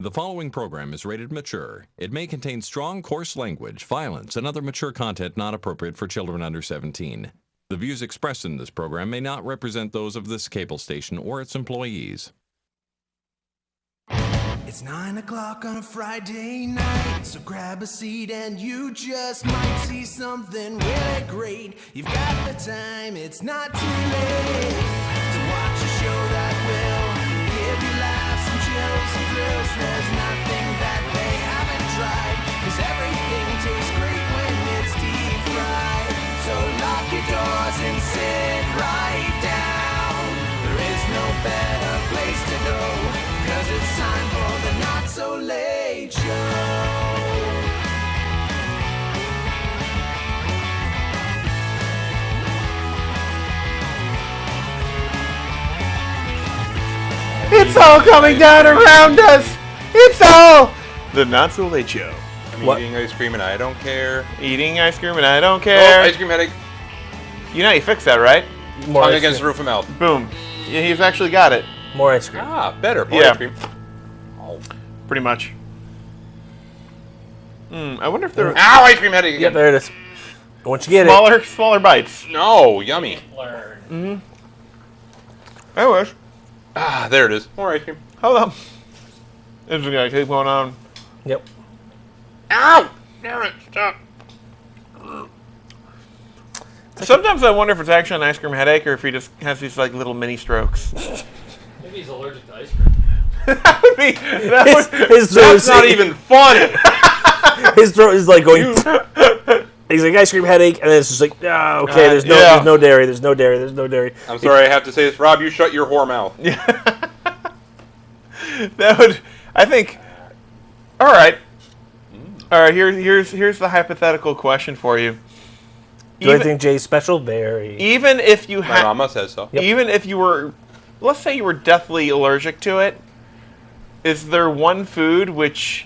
The following program is rated mature. It may contain strong, coarse language, violence, and other mature content not appropriate for children under 17. The views expressed in this program may not represent those of this cable station or its employees. It's 9 o'clock on a Friday night, so grab a seat and you just might see something really great. You've got the time, it's not too late to watch a show that will give you laughs and chills and thrills. There's nothing that they haven't tried, 'cause everything tastes great when it's deep fried. So lock your doors and sit right down. There is no better place to go, 'cause it's time for the Not So Late Show. It's all coming down around us. It's all the Not So Late Show. I'm eating ice cream and I don't care. Eating ice cream and I don't care. Oh, ice cream headache. You know you fixed that, right? More Tongue ice against the cream. roof of mouth. Boom. Yeah, he's actually got it. More ice cream. Ah, better. More Yeah. ice cream. Oh. Pretty much. I wonder if there are Ow, ice cream headache Yep, again. there it is. Once you get smaller bites. No, yummy. I wish. Ah, there it is. More ice cream. Hold on. This is gonna keep going on. it. Yep. Ow! Damn it, stop. Sometimes I wonder if it's actually an ice cream headache or if he just has these like little mini strokes. Maybe he's allergic to ice cream. That would be. His throat That's is not even fun. His throat is like going. He's like ice cream headache, and then it's just like, okay. There's no, yeah. there's no dairy. There's no dairy. There's no dairy. I'm sorry I have to say this. Rob, you shut your whore mouth. That would. I think. All right. All right. Here's the hypothetical question for you. Do I think Jay's special? Very. Even if you My had, mama says so. Yep. even if you were, let's say you were deathly allergic to it, is there one food which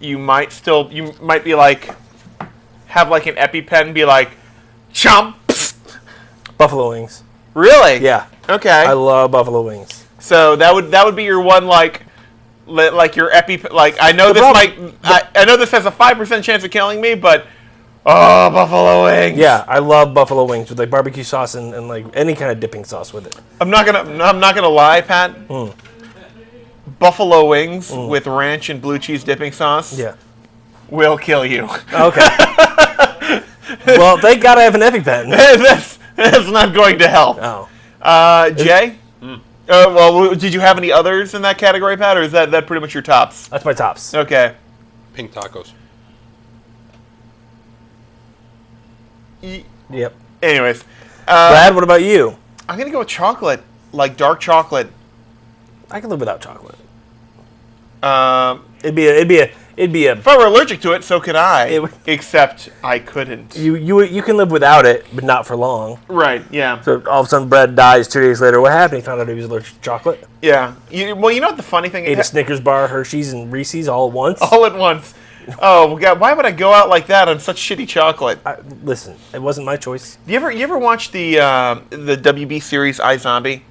you might be like, have like an EpiPen, be like, chomp? Buffalo wings. Really? Yeah. Okay. I love buffalo wings. So that would be your one like your like I know The this problem- I know this has a 5% chance of killing me, but oh, buffalo wings. Yeah, I love buffalo wings with like barbecue sauce and like any kind of dipping sauce with it. I'm not gonna lie, Pat. Buffalo wings with ranch and blue cheese dipping sauce Yeah. will kill you. Okay. Well, thank God I have an EpiPen. that's not going to help. Oh. Jay? Well, did you have any others in that category, Pat, or is that pretty much your tops? That's my tops. Okay. Pink tacos. Yep. Anyways, Brad, what about you? I'm gonna go with chocolate, like dark chocolate. I can live without chocolate. If It'd be a. I were allergic to it, so could I. It would- Except I couldn't. You can live without it, but not for long. Right? Yeah. So all of a sudden, Brad dies 2 days later. What happened? He found out he was allergic to chocolate. Yeah. Well, you know what the funny thing Ate a is? Snickers bar, Hershey's, and Reese's all at once. All at once. Oh God! Why would I go out like that on such shitty chocolate? Listen, it wasn't my choice. You ever watch the WB series iZombie?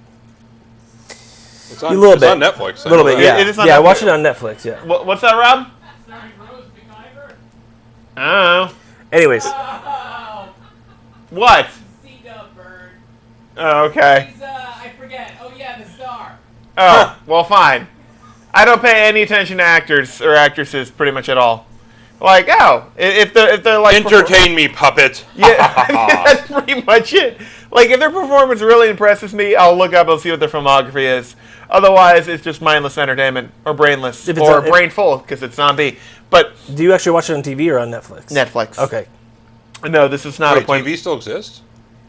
It's on, A little it's bit. on Netflix. A little bit, yeah. It is on Yeah, I Netflix. watched it on Netflix. Yeah. What's that, Rob? Starring Rose McIver. Oh. Anyways, Oh, What? C-Dub bird. Oh, okay. He's, I forget. Oh, yeah, the star. Oh, well, fine. I don't pay any attention to actors or actresses pretty much at all. Like, if they're like Entertain me, puppet. Yeah, that's pretty much it. Like, if their performance really impresses me, I'll look up and see what their filmography is. Otherwise, it's just mindless entertainment, or brainless, If it's or a- if- brainful, because it's zombie. But do you actually watch it on TV or on Netflix? Netflix. Okay. No, this is not Wait, a point. TV still exists?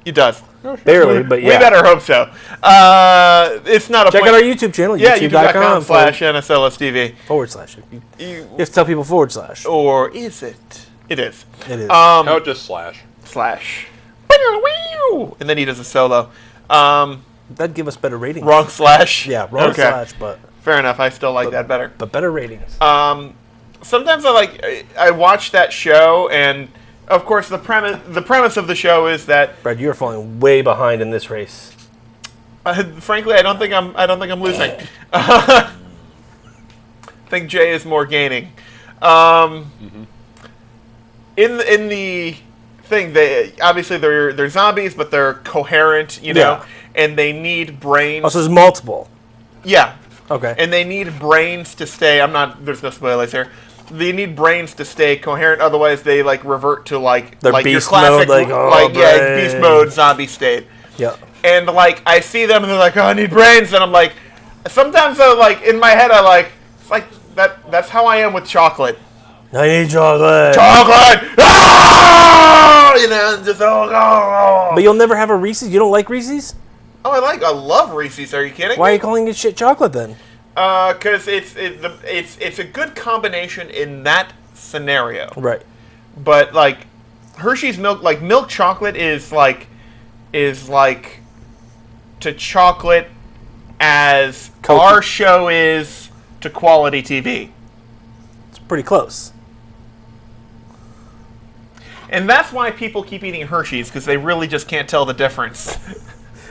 It does. Barely, but yeah. We better hope so. It's not a Check point. out our YouTube channel, Yeah, youtube.com youtube.com/NSLSTV. /. You have to tell people / Or is it? It is. It is. No, just slash. / And then he does a solo. That'd give us better ratings. Wrong slash? Yeah, wrong Okay. / but Fair enough. I still like that better. but better ratings. Sometimes I watch that show, and of course the premise of the show is that Brad, you're falling way behind in this race. frankly I don't think I'm losing. think Jay is more gaining. In the thing, they obviously they're zombies, but they're coherent, you know, Yeah. and they need brains. Oh, so there's multiple. Yeah, Okay. and they need brains to stay. There's no spoilers here. They need brains to stay coherent, otherwise they like revert to like Their like your beast classic mode, beast mode zombie state. yeah. And like I see them and they're like, oh, I need brains, and I'm like, sometimes I like in my head I like it's like that's how I am with chocolate. I need chocolate. Chocolate! Ah! You know, just But you'll never have a Reese's? You don't like Reese's? I love Reese's. Are you kidding? Why are you calling it shit chocolate then? Because it's a good combination in that scenario. Right. But like Hershey's milk chocolate is like to chocolate as Coke. our show is to quality TV. It's pretty close. And that's why people keep eating Hershey's, because they really just can't tell the difference.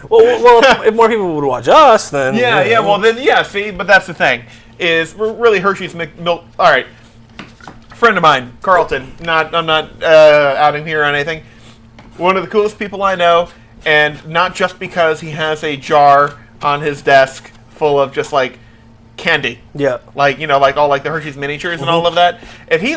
Well, if more people would watch us, then... Yeah, well then, see, but that's the thing, is really Hershey's milk, alright, friend of mine, Carlton, I'm not outing here or anything, one of the coolest people I know, and not just because he has a jar on his desk full of just like candy. Yeah. Like, like all like the Hershey's miniatures and all of that. If he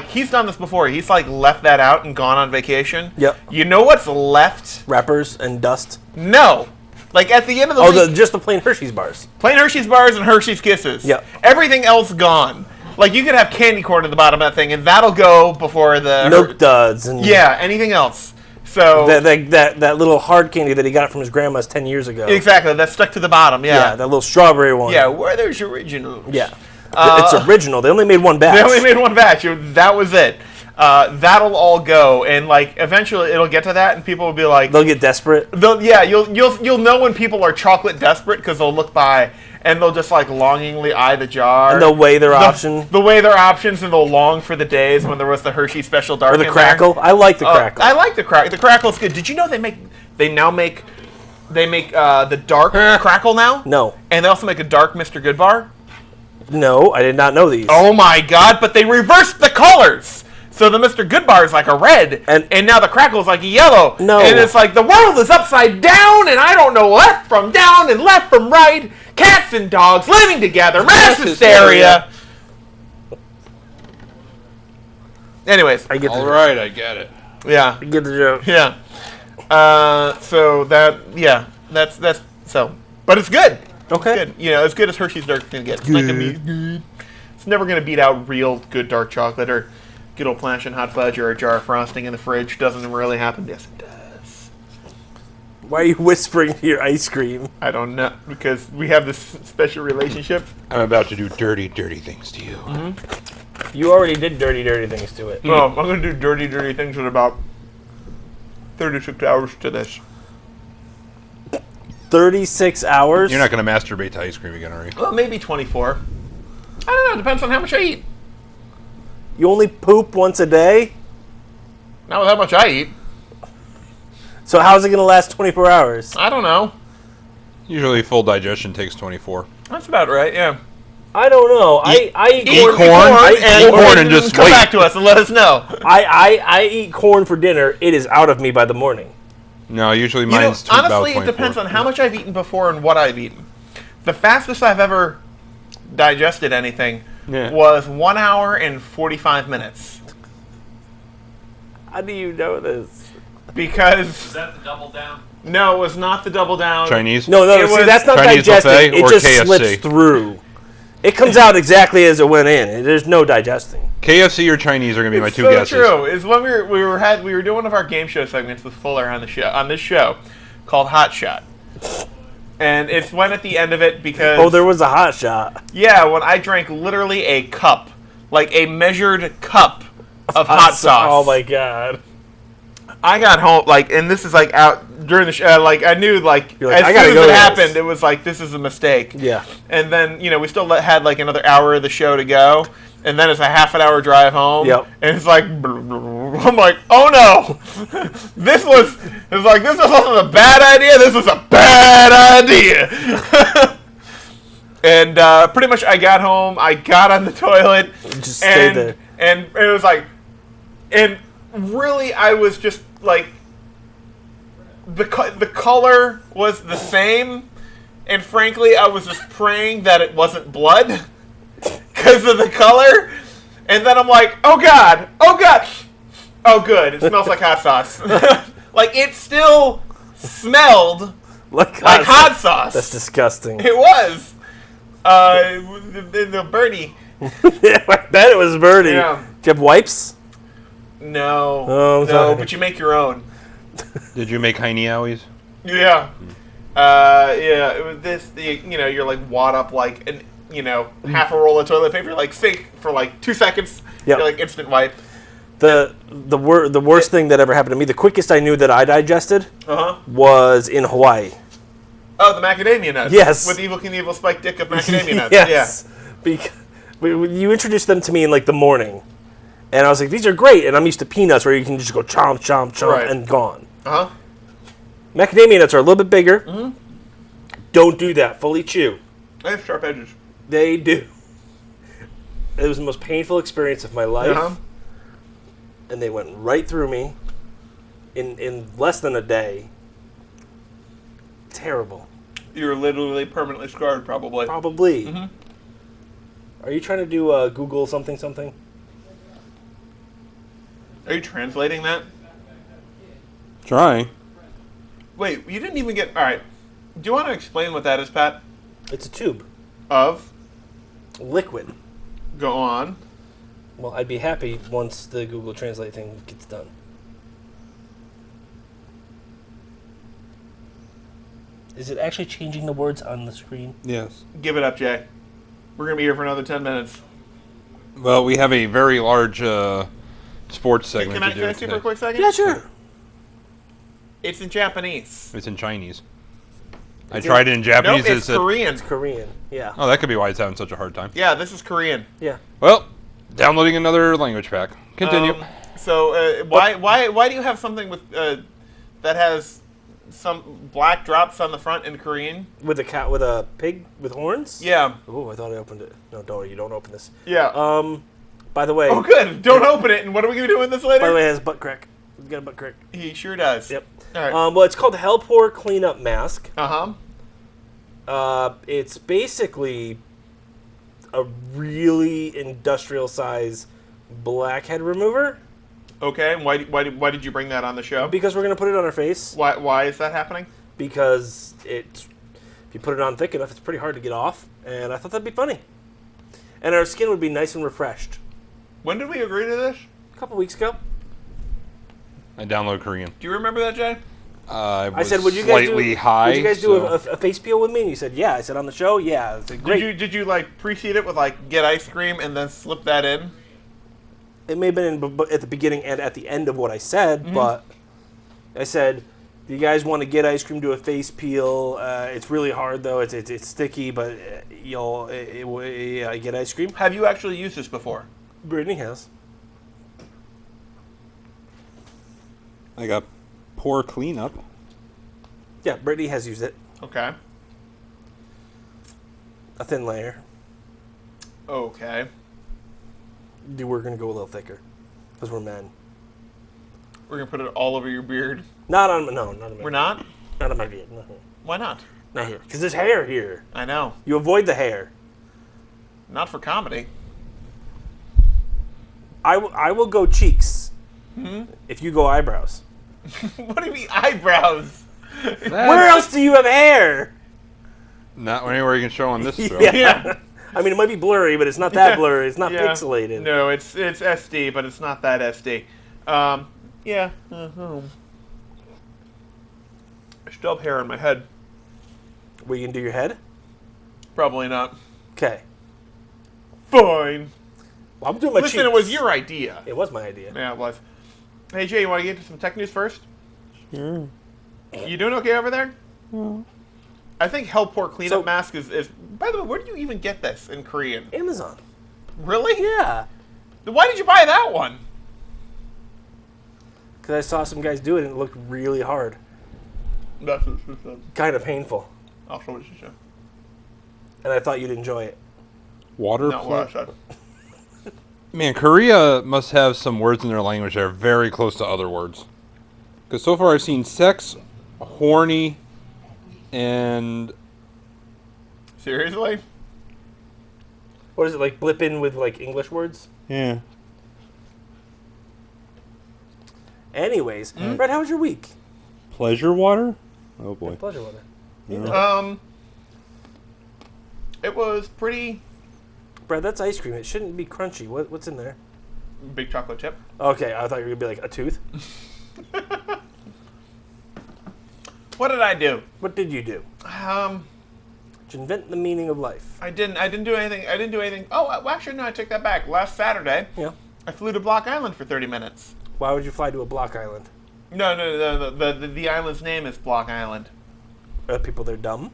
he's done this before. He's like left that out and gone on vacation. Yep. You know what's left? Wrappers and dust. No. Like at the end of the week, Just the plain Hershey's bars. plain Hershey's bars and Hershey's Kisses. Yep. Everything else gone. Like you could have candy corn at the bottom of that thing, and that'll go before the Milk duds and... Yeah, anything else. So That little hard candy that he got from his grandma's 10 years ago. exactly, that's stuck to the bottom. Yeah, Yeah. that little strawberry one. Yeah. Where there's originals. Yeah. It's original. They only made one batch. They only made one batch. That was it. That'll all go, and like eventually it'll get to that, and people will be like, They'll get desperate. you'll know when people are chocolate desperate because they'll look by and they'll just like longingly eye the jar. And they'll weigh their option. They'll weigh their options, and they'll long for the days when there was the Hershey Special Dark. Or the in crackle. There. I like the crackle. I like the crackle. The crackle's good. Did you know they now make the dark crackle now? No. And they also make a dark Mr. Good bar. No, I did not know these. Oh my god, but they reversed the colors! So the Mr. Good bar is like a red, and now the crackle is like a yellow. No. And it's like the world is upside down, and I don't know left from down and left from right. Cats and dogs living together, mass hysteria. Anyways, I get the All joke. right, I get it. yeah, I get the joke. yeah. So that's so, but it's good. Okay. It's good. As good as Hershey's Dark can get. It's not gonna be good. It's never gonna beat out real good dark chocolate or good old fashioned hot fudge or a jar of frosting in the fridge. Doesn't really happen. Yes, it does. Why are you whispering to your ice cream? I don't know, because we have this special relationship. I'm about to do dirty, dirty things to you. You already did dirty things to it. Well, I'm gonna do dirty things in about 36 hours to this. 36 hours? You're not going to masturbate to ice cream again, are you? Well, maybe 24. I don't know. Depends on how much I eat. You only poop once a day? Not with how much I eat. So how's it going to last 24 hours? I don't know. Usually full digestion takes 24. That's about right. Yeah. I don't know. I eat corn. corn. I Eat corn and just come wait. back to us and let us know. I eat corn for dinner. It is out of me by the morning. No, usually You know, mine's about honestly, 24. it depends on how much I've eaten before and what I've eaten. The fastest I've ever digested anything Yeah. was 1 hour and 45 minutes. How do you know this? Because Is that the double down? no, it was not the double down. Chinese? No, It see, was that's not Chinese digesting. buffet It or just KFC? slips through. It comes out exactly as it went in. There's no digesting. KFC or Chinese are going to be my two so guesses. true. Is when we were doing one of our game show segments with Fuller on this show called Hot Shot, and it's when at the end of it because Oh, there was a hot shot. yeah, when I drank literally a cup, like a measured cup of hot sauce. Oh my god. I got home and this is like out during the show. Like I knew You're like, as I gotta soon go as to it this. happened, it was like this is a mistake. Yeah. And then we still had like another hour of the show to go, and then it's a half an hour drive home. Yep. And it's like I'm like, oh no, this wasn't a bad idea. This was a bad idea. And pretty much I got home, I got on the toilet. Just stayed there. And it was like, and really I was just like, the color was the same. And frankly, I was just praying that it wasn't blood because of the color. And then I'm like, oh God. Oh, good. It smells like hot sauce. Like, it still smelled like hot sauce. That's disgusting. It was. The birdie. Yeah, I bet it was Birdie. Yeah. Did you have wipes? No. Oh, no, sorry. but you make your own. Did you make Heine Owies? Yeah. Yeah, it was this, you're like wad up like, half a roll of toilet paper, like sink for like 2 seconds. Yep. You're like instant wipe. The worst thing that ever happened to me, the quickest I knew that I digested was in Hawaii. Oh, the macadamia nuts. Yes. With Evil Knievel spiked dick of macadamia nuts. Yes. Because you introduced them to me in like the morning. And I was like, these are great. And I'm used to peanuts where you can just go chomp, chomp, chomp, Right. and gone. Uh-huh. Macadamia nuts are a little bit bigger. Mm-hmm. Don't do that. Fully chew. They have sharp edges. They do. It was the most painful experience of my life. Uh-huh. And they went right through me in less than a day. Terrible. You're literally permanently scarred, probably. Probably. Mm-hmm. Are you trying to do Google something? Are you translating that? Trying. Wait, you didn't even get... All right. Do you want to explain what that is, Pat? It's a tube. Of? Liquid. Go on. Well, I'd be happy once the Google Translate thing gets done. Is it actually changing the words on the screen? Yes. Give it up, Jay. We're going to be here for another 10 minutes. Well, we have a very large sports segment Can I to do see for a today. quick second? Yeah, sure. It's in Japanese. It's in Chinese. I tried it in Japanese. Nope, it's it said- Korean. It's Korean. Yeah. Oh, that could be why it's having such a hard time. Yeah, this is Korean. Yeah. Well, downloading another language pack. Continue. So why do you have something with that has some black drops on the front in Korean? With a pig with horns? Yeah. Oh, I thought I opened it. No, don't. You don't open this. Yeah. By the way. Oh, good. Don't open it. And what are we going to do with this later? By the way, it has butt crack. It's got a butt crack. He sure does. Yep. All right. Well, it's called the Hellpour Cleanup Mask. Uh-huh. It's basically a really industrial size blackhead remover Okay. Why did you bring that on the show? because we're gonna put it on our face. Why is that happening? Because if you put it on thick enough, it's pretty hard to get off, and I thought that'd be funny. And our skin would be nice and refreshed. When did we agree to this? A couple weeks ago, I download Korean. Do you remember that, Jay? I said, "Would you guys slightly do? high. Would you guys do so- a face peel with me?" And you said, "Yeah." I said, "On the show, yeah." I said, "Great." Did you like precede it with like get ice cream and then slip that in? It may have been at the beginning and at the end of what I said, but I said, "Do you guys want to get ice cream? Do a face peel. It's really hard though. It's sticky, but you'll get ice cream." Have you actually used this before? Brittany has. I got poor cleanup. Yeah, Brittany has used it. Okay. A thin layer. Okay. We're gonna go a little thicker because we're men. We're gonna put it all over your beard. Not on my We're not? Not on my beard. Not here. Why not? Not here. Because there's hair here. I know. You avoid the hair. Not for comedy. I will go cheeks. If you go eyebrows. What do you mean eyebrows? Where else do you have hair? Not anywhere you can show on this show. Yeah. I mean, it might be blurry, but it's not that blurry. It's not Yeah. pixelated. No, it's SD, but it's not that SD. Yeah. I still have hair on my head. Were you gonna do your head? Probably not. Okay. Fine. Well, I'm doing my Listen, cheeks. it was your idea. It was my idea. Yeah, it was. Hey, Jay, you want to get into some tech news first? Sure. You doing okay over there? I think Hellpour Cleanup So- Mask is... By the way, where did you even get this in Korean? Amazon. Really? Yeah. Then why did you buy that one? Because I saw some guys do it and it looked really hard. That's what she said. Kind of painful. I'll show what she said. and I thought you'd enjoy it. Water Not what I plug. said. Man, Korea must have some words in their language that are very close to other words. Because so far I've seen sex, horny, and Seriously? What is it, like blip in with like English words? Yeah. Anyways, Brett, how was your week? Pleasure water? Oh boy. Pleasure water. It was pretty Brett, that's ice cream. It shouldn't be crunchy. What's in there? big chocolate chip. Okay, I thought you were gonna be like a tooth. What did I do? What did you do? Did you invent the meaning of life? I didn't do anything. Oh, well, actually, no, I take that back. Last Saturday, Yeah. I flew to Block Island for 30 minutes. Why would you fly to a block island? No. The island's name is Block Island. Are the people there dumb?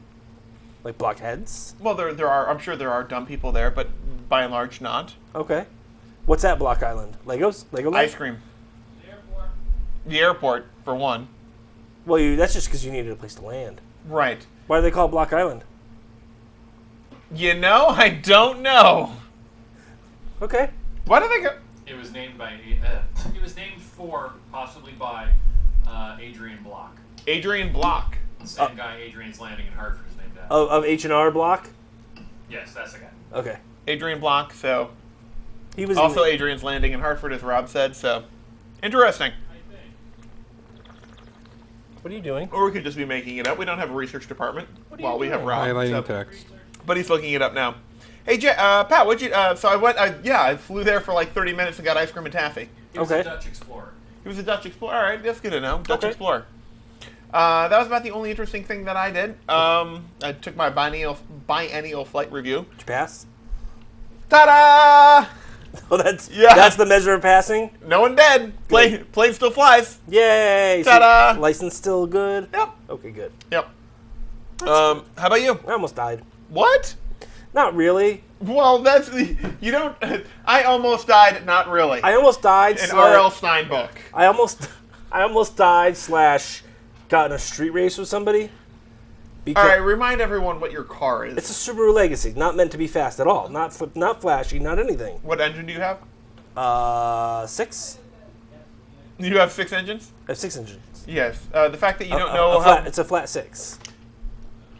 Like blockheads? Well, there are. I'm sure there are dumb people there, but by and large, not. Okay. What's at Block Island? Legos? Lego land? Ice cream. The airport. The airport, for one. Well, that's just because you needed a place to land. Right. Why do they call it Block Island? You know, I don't know. Okay. Why do they go? It was named by. It was named for, possibly by, Adrian Block. Adrian Block. The same guy Adrian's Landing in Hartford is named after. Of H&R Block? Yes, that's the guy. Okay. Adrian Block. So He was also in Adrian's Landing in Hartford, as Rob said. So interesting. I think. What are you doing? Or we could just be making it up. We don't have a research department. are you Well, we have doing? Rob. highlighting so- text. But he's looking it up now. Hey, Pat, what'd you? So I went. I flew there for like 30 minutes and got ice cream and taffy. He was Okay. a Dutch explorer. He was a Dutch explorer. All right, that's good to know. Dutch Okay. explorer. That was about the only interesting thing that I did. I took my biennial flight review. Did you pass? Ta-da! Oh, that's Yeah. that's the measure of passing? No one dead. Plane still flies. Yay! So Ta-da! license still good? Yep. Okay, good. Yep. How about you? I almost died. What? Not really. Well, that's you don't. I almost died. Not really. I almost died. An R.L. Stein book. I almost died / got in a street race with somebody. Because All right, remind everyone what your car is. it's a Subaru Legacy, not meant to be fast at all. Not flashy, not anything. What engine do you have? 6? You have 6 engines? I have 6 engines. Yes. The fact that you don't know It's a flat 6.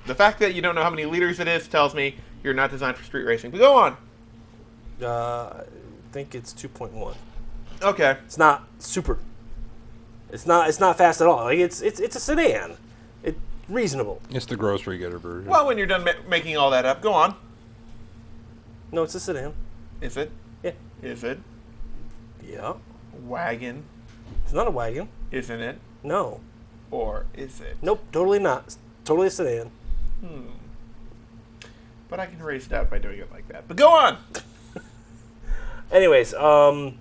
the fact that you don't know how many liters it is tells me you're not designed for street racing. But go on. I think it's 2.1. Okay. It's not super. It's not fast at all. Like it's a sedan. It's reasonable. It's the grocery getter version. Well, when you're done making all that up, go on. No, it's a sedan. Is it? Yeah. Is it? Yeah. Wagon? It's not a wagon. Isn't it? No. Or is it? Nope. Totally not. It's totally a sedan. But I can raise it out by doing it like that. But go on. Anyways, I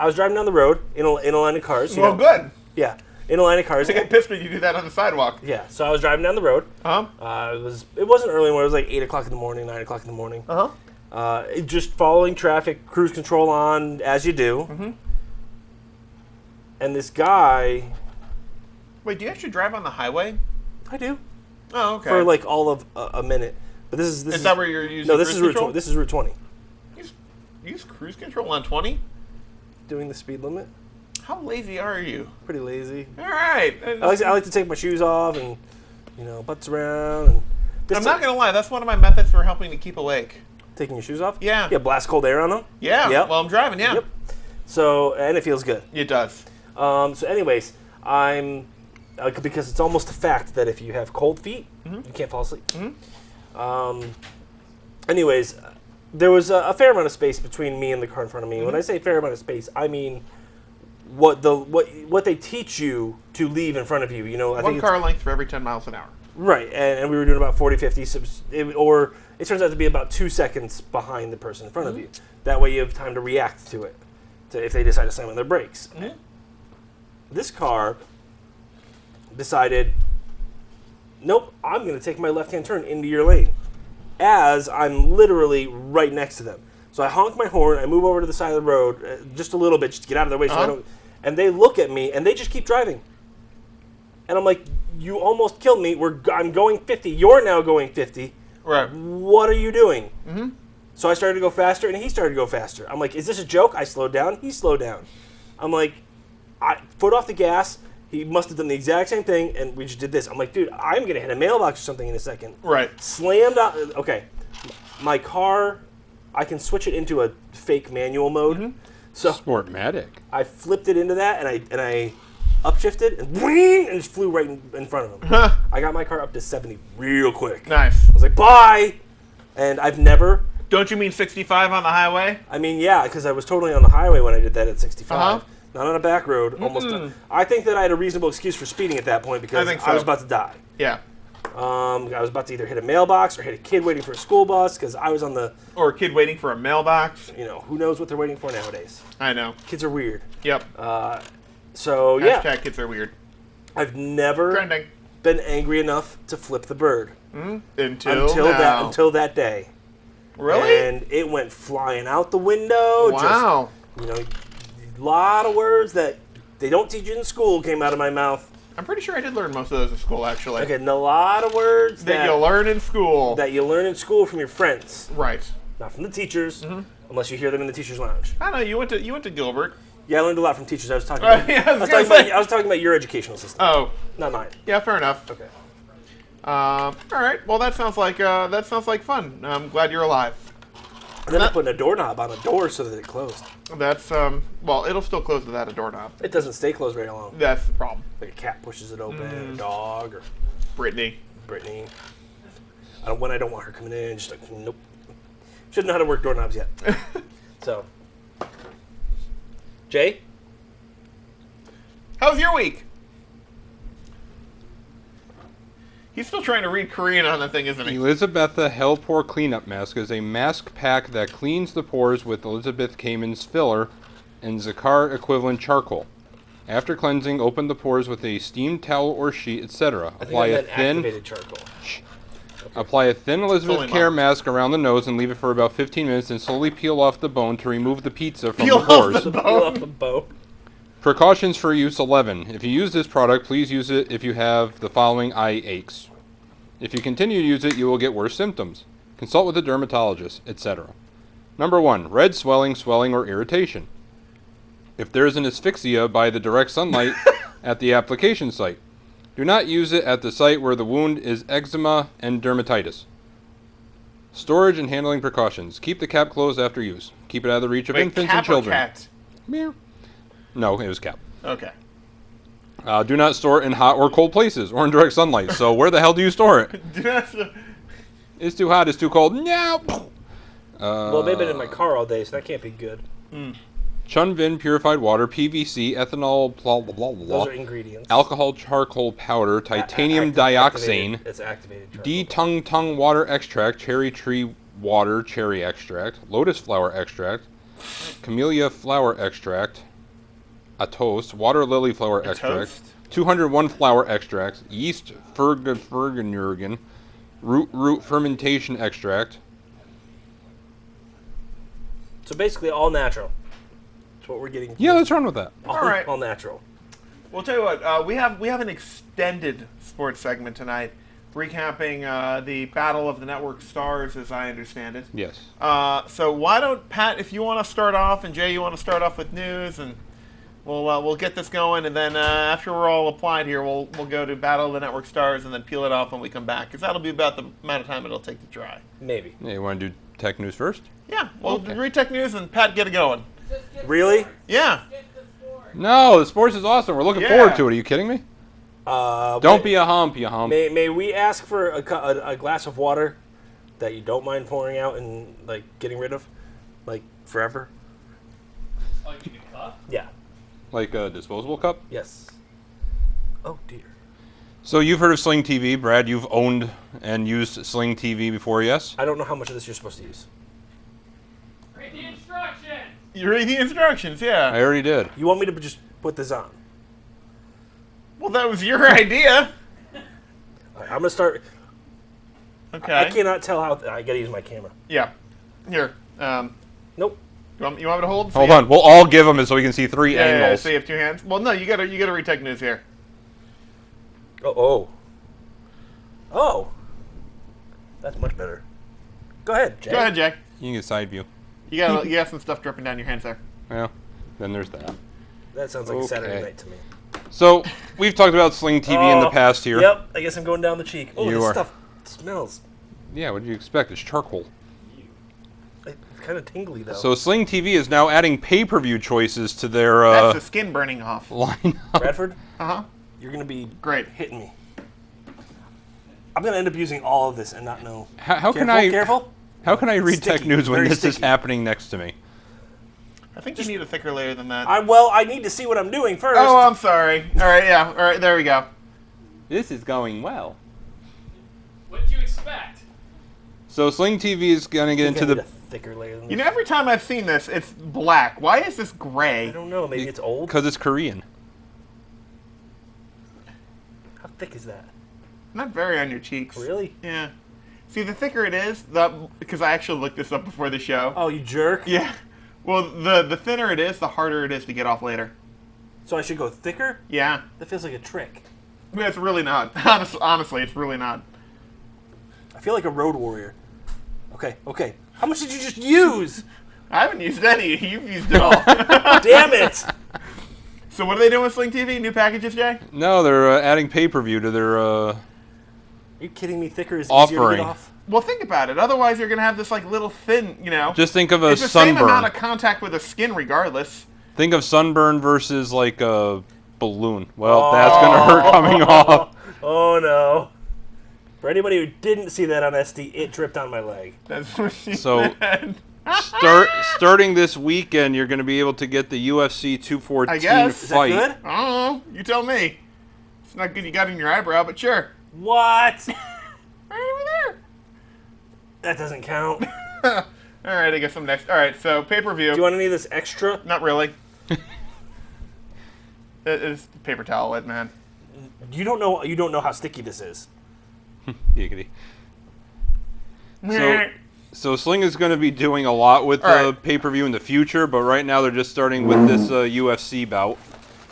was driving down the road in a line of cars. you Well, know. good. Yeah. In a line of cars. I get pissed when you do that on the sidewalk. Yeah. So I was driving down the road. It wasn't early morning. It was like 8 o'clock in the morning, 9 o'clock in the morning. Just following traffic, cruise control on as you do. Mm-hmm. And this guy, Wait, do you actually drive on the highway? I do, Oh, okay. for like all of a minute. But this is is that where you're using no, this cruise is Route control? 20. This is Route 20. Use cruise control on 20? Doing the speed limit. How lazy are you? Pretty lazy. All right. I like to take my shoes off and butts around and. I'm not going to lie. That's one of my methods for helping to keep awake. Taking your shoes off. Yeah. Yeah, blast cold air on them. Yeah. Yep. Well, I'm driving, yeah. Yep. So and it feels good. It does. So, anyways, I'm because it's almost a fact that if you have cold feet, you can't fall asleep. Anyways, there was a fair amount of space between me and the car in front of me. When I say fair amount of space, I mean what they teach you to leave in front of you. I One think car length for every 10 miles an hour. right, and we were doing about 40, 50, or it turns out to be about 2 seconds behind the person in front of you. That way, you have time to react to it, if they decide to slam on their brakes. This car decided, nope, I'm going to take my left-hand turn into your lane as I'm literally right next to them. So I honk my horn, I move over to the side of the road just a little bit just to get out of their way so I don't, and they look at me and they just keep driving. And I'm like, you almost killed me. I'm going 50. You're now going 50. Right. What are you doing? Mm-hmm. So I started to go faster, and he started to go faster. I'm like, is this a joke? I slowed down. He slowed down. I'm like, foot off the gas. He must have done the exact same thing, and we just did this. I'm like, dude, I'm going to hit a mailbox or something in a second. Right. Slammed out. Okay. My car, I can switch it into a fake manual mode. Mm-hmm. So Sportmatic. I flipped it into that, and I upshifted, and whing, and just flew right in front of him. I got my car up to 70 real quick. Nice. I was like, bye! And I've never... Don't you mean 65 on the highway? I mean, yeah, because I was totally on the highway when I did that at 65. Uh-huh. Not on a back road. Almost. I think that I had a reasonable excuse for speeding at that point because I think so. I was about to die. Yeah. I was about to either hit a mailbox or hit a kid waiting for a school bus because I was on the... Or a kid waiting for a mailbox. You know, who knows what they're waiting for nowadays. I know. Kids are weird. Yep. So, yeah. Hashtag kids are weird. I've never Trending. been angry enough to flip the bird. Until that day. Really? And it went flying out the window. Wow. Just, you know, a lot of words that they don't teach you in school came out of my mouth. I'm pretty sure I did learn most of those in school, actually. Okay, and a lot of words that you learn in school. That you learn in school from your friends. Right. Not from the teachers, unless you hear them in the teacher's lounge. I know, you went to Gilbert. Yeah, I learned a lot from teachers. I was talking about, Yeah, I was talking about your educational system. Oh. Not mine. Yeah, fair enough. Okay. All right. Well, that sounds like fun. I'm glad you're alive. And then I put a doorknob on a door so that it closed. That's well, it'll still close without a doorknob. It doesn't stay closed very long. That's the problem. Like a cat pushes it open, a dog, or Brittany. When I don't want her coming in, just like, nope. She doesn't know how to work doorknobs yet. So, Jay? How's your week? He's still trying to read Korean on the thing, isn't he? Elizabetha Hell Pore Cleanup Mask is a mask pack that cleans the pores with Elizabeth Kamen's filler and Zakar equivalent charcoal. After cleansing, open the pores with a steamed towel or sheet, etc. Apply a thin Elizabeth Care mask around the nose and leave it for about 15 minutes and slowly peel off the bone to remove the pizza from the pores. Peel off the bone. Precautions for use 11. If you use this product, please use it if you have the following eye aches. If you continue to use it, you will get worse symptoms. Consult with a dermatologist, etc. Number 1. Red swelling, or irritation. If there is an asphyxia by the direct sunlight at the application site, do not use it at the site where the wound is eczema and dermatitis. Storage and handling precautions. Keep the cap closed after use. Keep it out of the reach of infants and children. Cat? Meow. No, it was cap. Okay. Do not store it in hot or cold places or in direct sunlight. So where the hell do you store it? It's too hot. It's too cold. No. Well, they've been in my car all day, so that can't be good. Chunvin purified water, PVC, ethanol, blah, blah, blah, blah. Those are ingredients. Alcohol charcoal powder, titanium dioxane, It's activated charcoal. D-tung water extract, cherry tree water cherry extract, lotus flower extract, camellia flower extract, a toast, water lily flower extract, 201 flower extracts, yeast fergenurgen, root fermentation extract. So basically all natural. That's what we're getting. Yeah, let's run with that. All right. All natural. Well, tell you what, we have an extended sports segment tonight, recapping the Battle of the Network Stars, as I understand it. Yes. So why don't, Pat, if you want to start off, and Jay, you want to start off with news, and we'll get this going, and then after we're all applied here, we'll go to Battle of the Network Stars, and then peel it off when we come back, because that'll be about the amount of time it'll take to dry. Maybe. Yeah, you want to do tech news first? Yeah, well, read tech news, and Pat, get it going. Really? Yeah. No, the sports is awesome. We're looking forward to it. Are you kidding me? Don't be a hump, you hump. May we ask for a glass of water that you don't mind pouring out and like getting rid of, like forever? Oh, you mean a cup? Yeah. Like a disposable cup? Yes. Oh dear. So you've heard of Sling TV, Brad. You've owned and used Sling TV before, yes? I don't know how much of this you're supposed to use. Read the instructions! You read the instructions, yeah. I already did. You want me to just put this on? Well, that was your idea. All right, I'm gonna start. Okay. I cannot tell how. I gotta use my camera. Yeah. Here. Nope. You want me to hold? Hold on. We'll all give them it so we can see three Yeah, angles. so you have two hands. Well, no, you gotta read tech news here. Oh. That's much better. Go ahead, Jay. Go ahead, Jay. You can get side view. You got some stuff dripping down your hands there. Well, then there's that. That sounds like a Saturday Okay. night to me. So, we've talked about Sling TV in the past here. Yep, I guess I'm going down the cheek. Oh, You this are. stuff smells Yeah, what do you expect? It's charcoal. kind of tingly, though. So, Sling TV is now adding pay-per-view choices to their That's the skin burning off. lineup. Bradford, Uh-huh. you're going to be Great. hitting me. I'm going to end up using all of this and not know. How can Careful, I careful. How can I read tech Sticky, news when very this is sticky. happening next to me? I think you need a thicker layer than that. I need to see what I'm doing first. Oh, I'm sorry. All right, yeah. All right, there we go. This is going well. What did you expect? So Sling TV is going to get I think into I need the... a thicker layer than You this. know, every time I've seen this, it's black. Why is this I gray? don't know. Maybe it's old. Because it's Korean. How thick is that? Not very on your cheeks. Really? Yeah. See, the thicker it is, because I actually looked this up before the show. Oh, you jerk. Yeah. Well, the thinner it is, the harder it is to get off later. So I should go thicker? Yeah. That feels like a trick. I mean, it's really not. Honestly, it's really not. I feel like a road warrior. Okay. How much did you just use? I haven't used any. You've used it all. Damn it! So what are they doing with Sling TV? New packages, Jay? No, they're adding pay-per-view to their... Are you kidding me? Thicker is easier to Offering. get off? Well, think about it. Otherwise, you're going to have this, like, little thin, you know. Just think of a it's the same sunburn. amount of contact with the skin regardless. Think of sunburn versus like a balloon. Well, that's going to hurt coming off. Oh no. For anybody who didn't see that on SD, it dripped on my leg. That's what she So- said. Starting this weekend, you're going to be able to get the UFC I 214 guess. Is Is fight. that good? I don't know. You tell me. It's not good you got it in your eyebrow, but sure. What? Right over That doesn't count. there. All right, I guess I'm next. All right, so pay-per-view. Do you want any of this extra? Not really. It's paper towel wet, man. You don't know how sticky this is. Giggity. So Sling is going to be doing a lot with All right. pay-per-view in the future, but right now they're just starting with this UFC bout.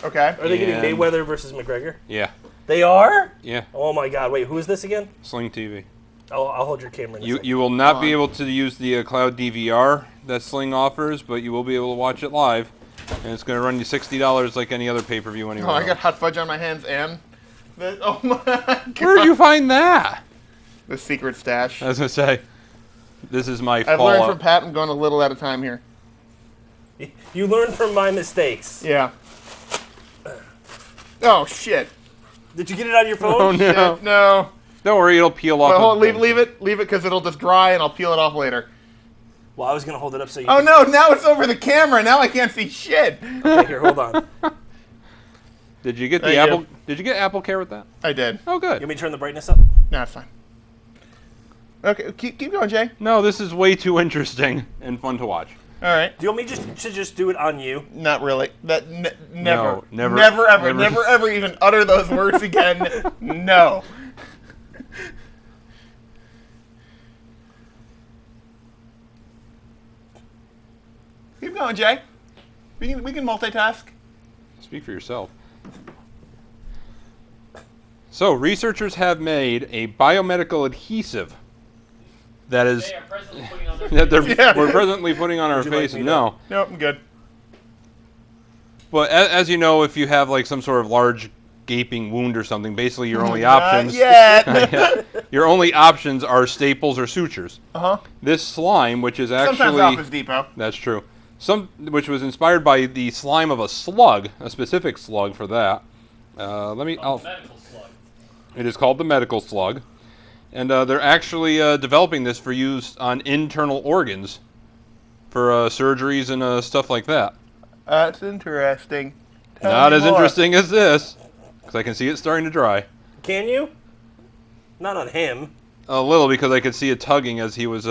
Okay. Are they getting And- Mayweather versus McGregor? Yeah, They are? yeah. Oh my god, wait, who is this again? Sling TV. I'll hold your camera in a second. You will not be on. able to use the cloud DVR that Sling offers, but you will be able to watch it live, and it's going to run you $60 like any other pay-per-view anywhere. Oh, I got else. hot fudge on my hands and... oh my god. Where did you find that? The secret stash. I was going to say, this is my I've learned from fallout. Pat. I'm going a little at a time here. You learn from my mistakes. Yeah. Oh, shit. Did you get it on your phone? Oh no! Shit, no. Don't worry, it'll peel off. Well, of hold, the- leave it, because it'll just dry and I'll peel it off later. Well, I was going to hold it up so you Oh could- no, now it's over the camera. Now I can't see shit. Okay, here, hold on. Did you get the Thank Apple? you. Did you get Apple Care with that? I did. Oh, You good. want me to turn the brightness up? No, it's fine. Okay, keep going, Jay. No, this is way too interesting and fun to watch. All right. Do you want me to just do it on you? Not really. That never, No, never, never, ever, never. never, ever even utter those words again. No. Keep going, Jay. We can multitask. Speak for yourself. So, researchers have made a biomedical adhesive that is They are presently putting on their that they're, Yeah. we're presently putting on our Would you like face. me to- No, Nope, I'm good. but as you know, if you have like some sort of large gaping wound or something, basically your only Not options yet. Yeah. Your only options are staples or sutures. Uh-huh. This slime, which is Sometimes actually Office Depot. that's true. Which was inspired by the slime of a slug, a specific slug for that. medical slug. It is called the medical slug, and they're actually developing this for use on internal organs, for surgeries and stuff like that. That's interesting. Tell Not me as more. interesting as this, because I can see it starting to dry. Can you? Not on him. A little, because I could see it tugging as he was.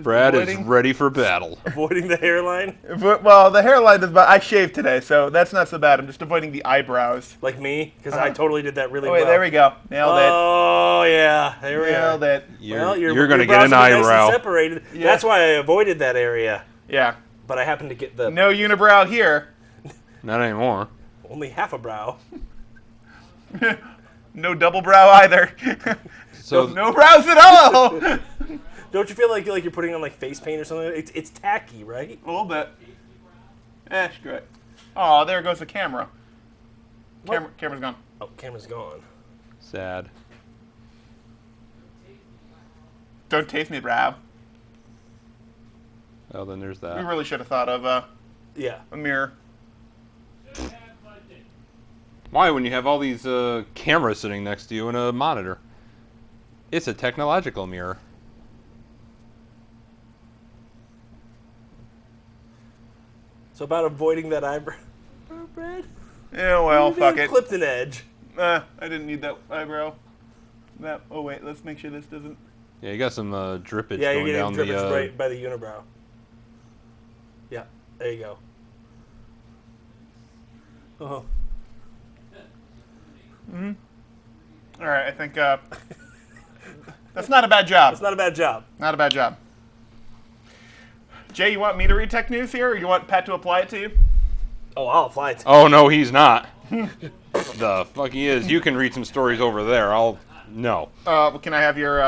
Brad is avoiding? ready for battle. Avoiding the hairline? Well, the hairline is. I shaved today, so that's not so bad. I'm just avoiding the eyebrows. Like me? Because I totally did that really Oh, wait, well. there we go. Nailed Oh, yeah. There we it. Nailed are. it. Well, You're going to your get an brows will be nice and eyebrow. separated. Yeah. That's why I avoided that area. Yeah. But I happened to get the No unibrow here. Not anymore. only half a brow. No double brow either. So no brows at all. Don't you feel like you're putting on like face paint or something? It's tacky, right? A little bit. Screw it. Oh, there goes the camera. Camera's gone. Oh, camera's gone. sad. Don't taste me, brow. Oh, then there's We that. really should have thought of Yeah. a mirror. Why, when you have all these cameras sitting next to you and a monitor? It's a technological mirror. So about avoiding that eyebrow, Brad. Yeah, well, fuck it. Clipped an edge. I didn't need that eyebrow. Oh wait, let's make sure this doesn't. Yeah, you got some drippage Yeah, you're going down getting drippage the. right by the unibrow. Yeah, there you go. Oh. All right, I think that's not a bad job. It's not a bad job. Not a bad job. Jay, you want me to read tech news here, or you want Pat to apply it to you? Oh, I'll apply it. Oh no, he's not. The fuck he is. You can read some stories over there. No. Can I have your?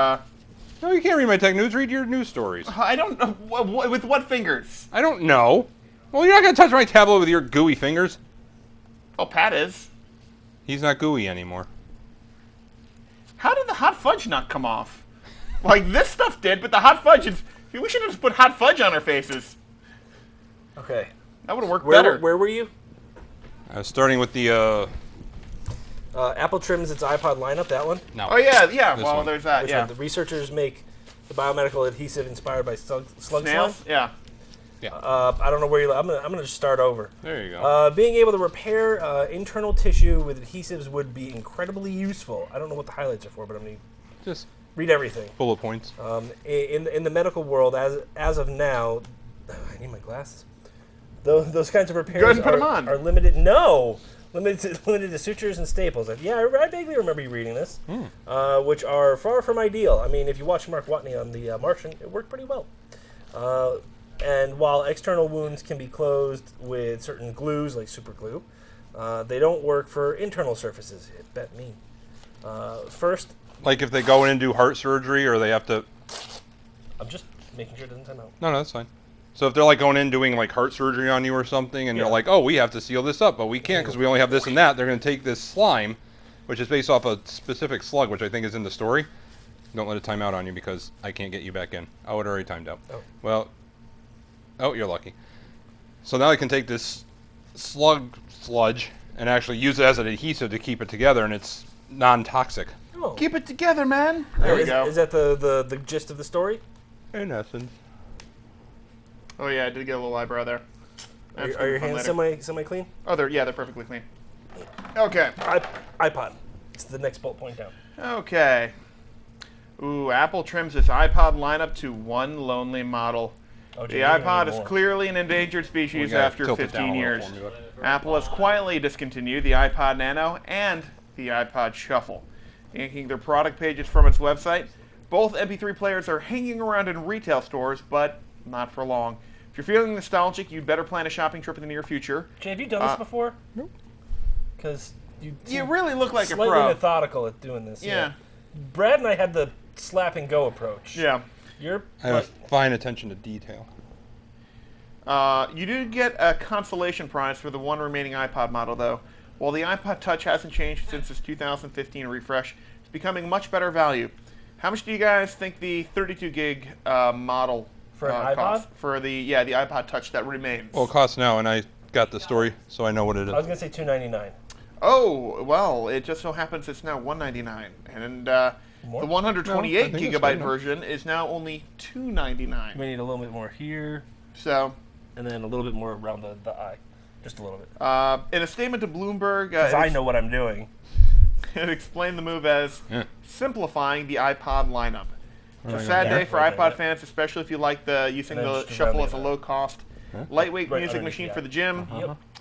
No, you can't read my tech news. Read your news stories. I don't. With what fingers? I don't know. Well, you're not gonna touch my tablet with your gooey fingers. Oh, Pat is. He's not gooey anymore. How did the hot fudge not come off? Like this stuff did, but the hot fudge is. We should have just put hot fudge on our faces. Okay. That would have worked better. Where were you? I was starting with the Apple trims its iPod lineup. That one. no. Oh yeah. This Well, one. there's that. Which Yeah. one? The researchers make the biomedical adhesive inspired by slug slime. Snails. Yeah. I don't know where you. I'm gonna just start over. There you go. Being able to repair internal tissue with adhesives would be incredibly useful. I don't know what the highlights are for, but I'm gonna Just read everything. bullet points. In the medical world, as of now, I need my glasses. Those kinds of repairs Go ahead and put 'em on. are limited. No, limited to sutures and staples. Yeah, I vaguely remember you reading this, which are far from ideal. I mean, if you watch Mark Watney on The Martian, it worked pretty well. And while external wounds can be closed with certain glues like super glue, they don't work for internal surfaces. Bet me. First, Like if they go in and do heart surgery, or they have to. I'm just making sure it doesn't time out. No, that's fine. So if they're like going in doing like heart surgery on you or something, and Yeah. they're like, oh, we have to seal this up, but we can't because we only have this and that. They're going to take this slime, which is based off a specific slug, which I think is in the story. Don't let it time out on you because I can't get you back in. Oh, it already timed out. Oh. Well, oh, you're lucky. So now I can take this sludge and actually use it as an adhesive to keep it together, and it's non-toxic. Oh. Keep it together, man. There we go. Is that the gist of the story? In essence. Oh yeah, I did get a little eyebrow there. Are That's your fun hands later. semi clean? Oh, they're perfectly clean. Okay. iPod. It's the next bullet point down. Okay. Ooh, Apple trims its iPod lineup to one lonely model. Oh, The gee, you don't iPod need is more. clearly an endangered species gotta after tilt it down 15 a little years. for me, bud. Apple has quietly discontinued the iPod Nano and the iPod Shuffle, yanking their product pages from its website. Both MP3 players are hanging around in retail stores, but not for long. If you're feeling nostalgic, you'd better plan a shopping trip in the near future. Jay, have you done this before? Nope. Because you really look like a slightly pro. methodical at doing this. Yeah. Brad and I had the slap and go approach. Yeah. You're I have a fine attention to detail. You did get a consolation prize for the one remaining iPod model, though. While the iPod Touch hasn't changed since its 2015 refresh, it's becoming much better value. How much do you guys think the 32 gig model For an costs? iPod? For the iPod Touch that remains. Well, it costs now, and I got the story, so I know what it I was is. gonna say $299. Oh, well, it just so happens it's now $199, and the More? 128 No, I think it's gigabyte right now. version is now only $299. We need a little bit more here, So, and then a little bit more around the eye, just a little bit. in a statement to Bloomberg, Because I know what I'm doing. it explained the move as Yeah. simplifying the iPod lineup. It's a Right sad there. day for Right there, iPod yeah. fans, especially if you like using And then the just Shuffle around as a the- low-cost, lightweight Right music underneath machine the for eye. the gym.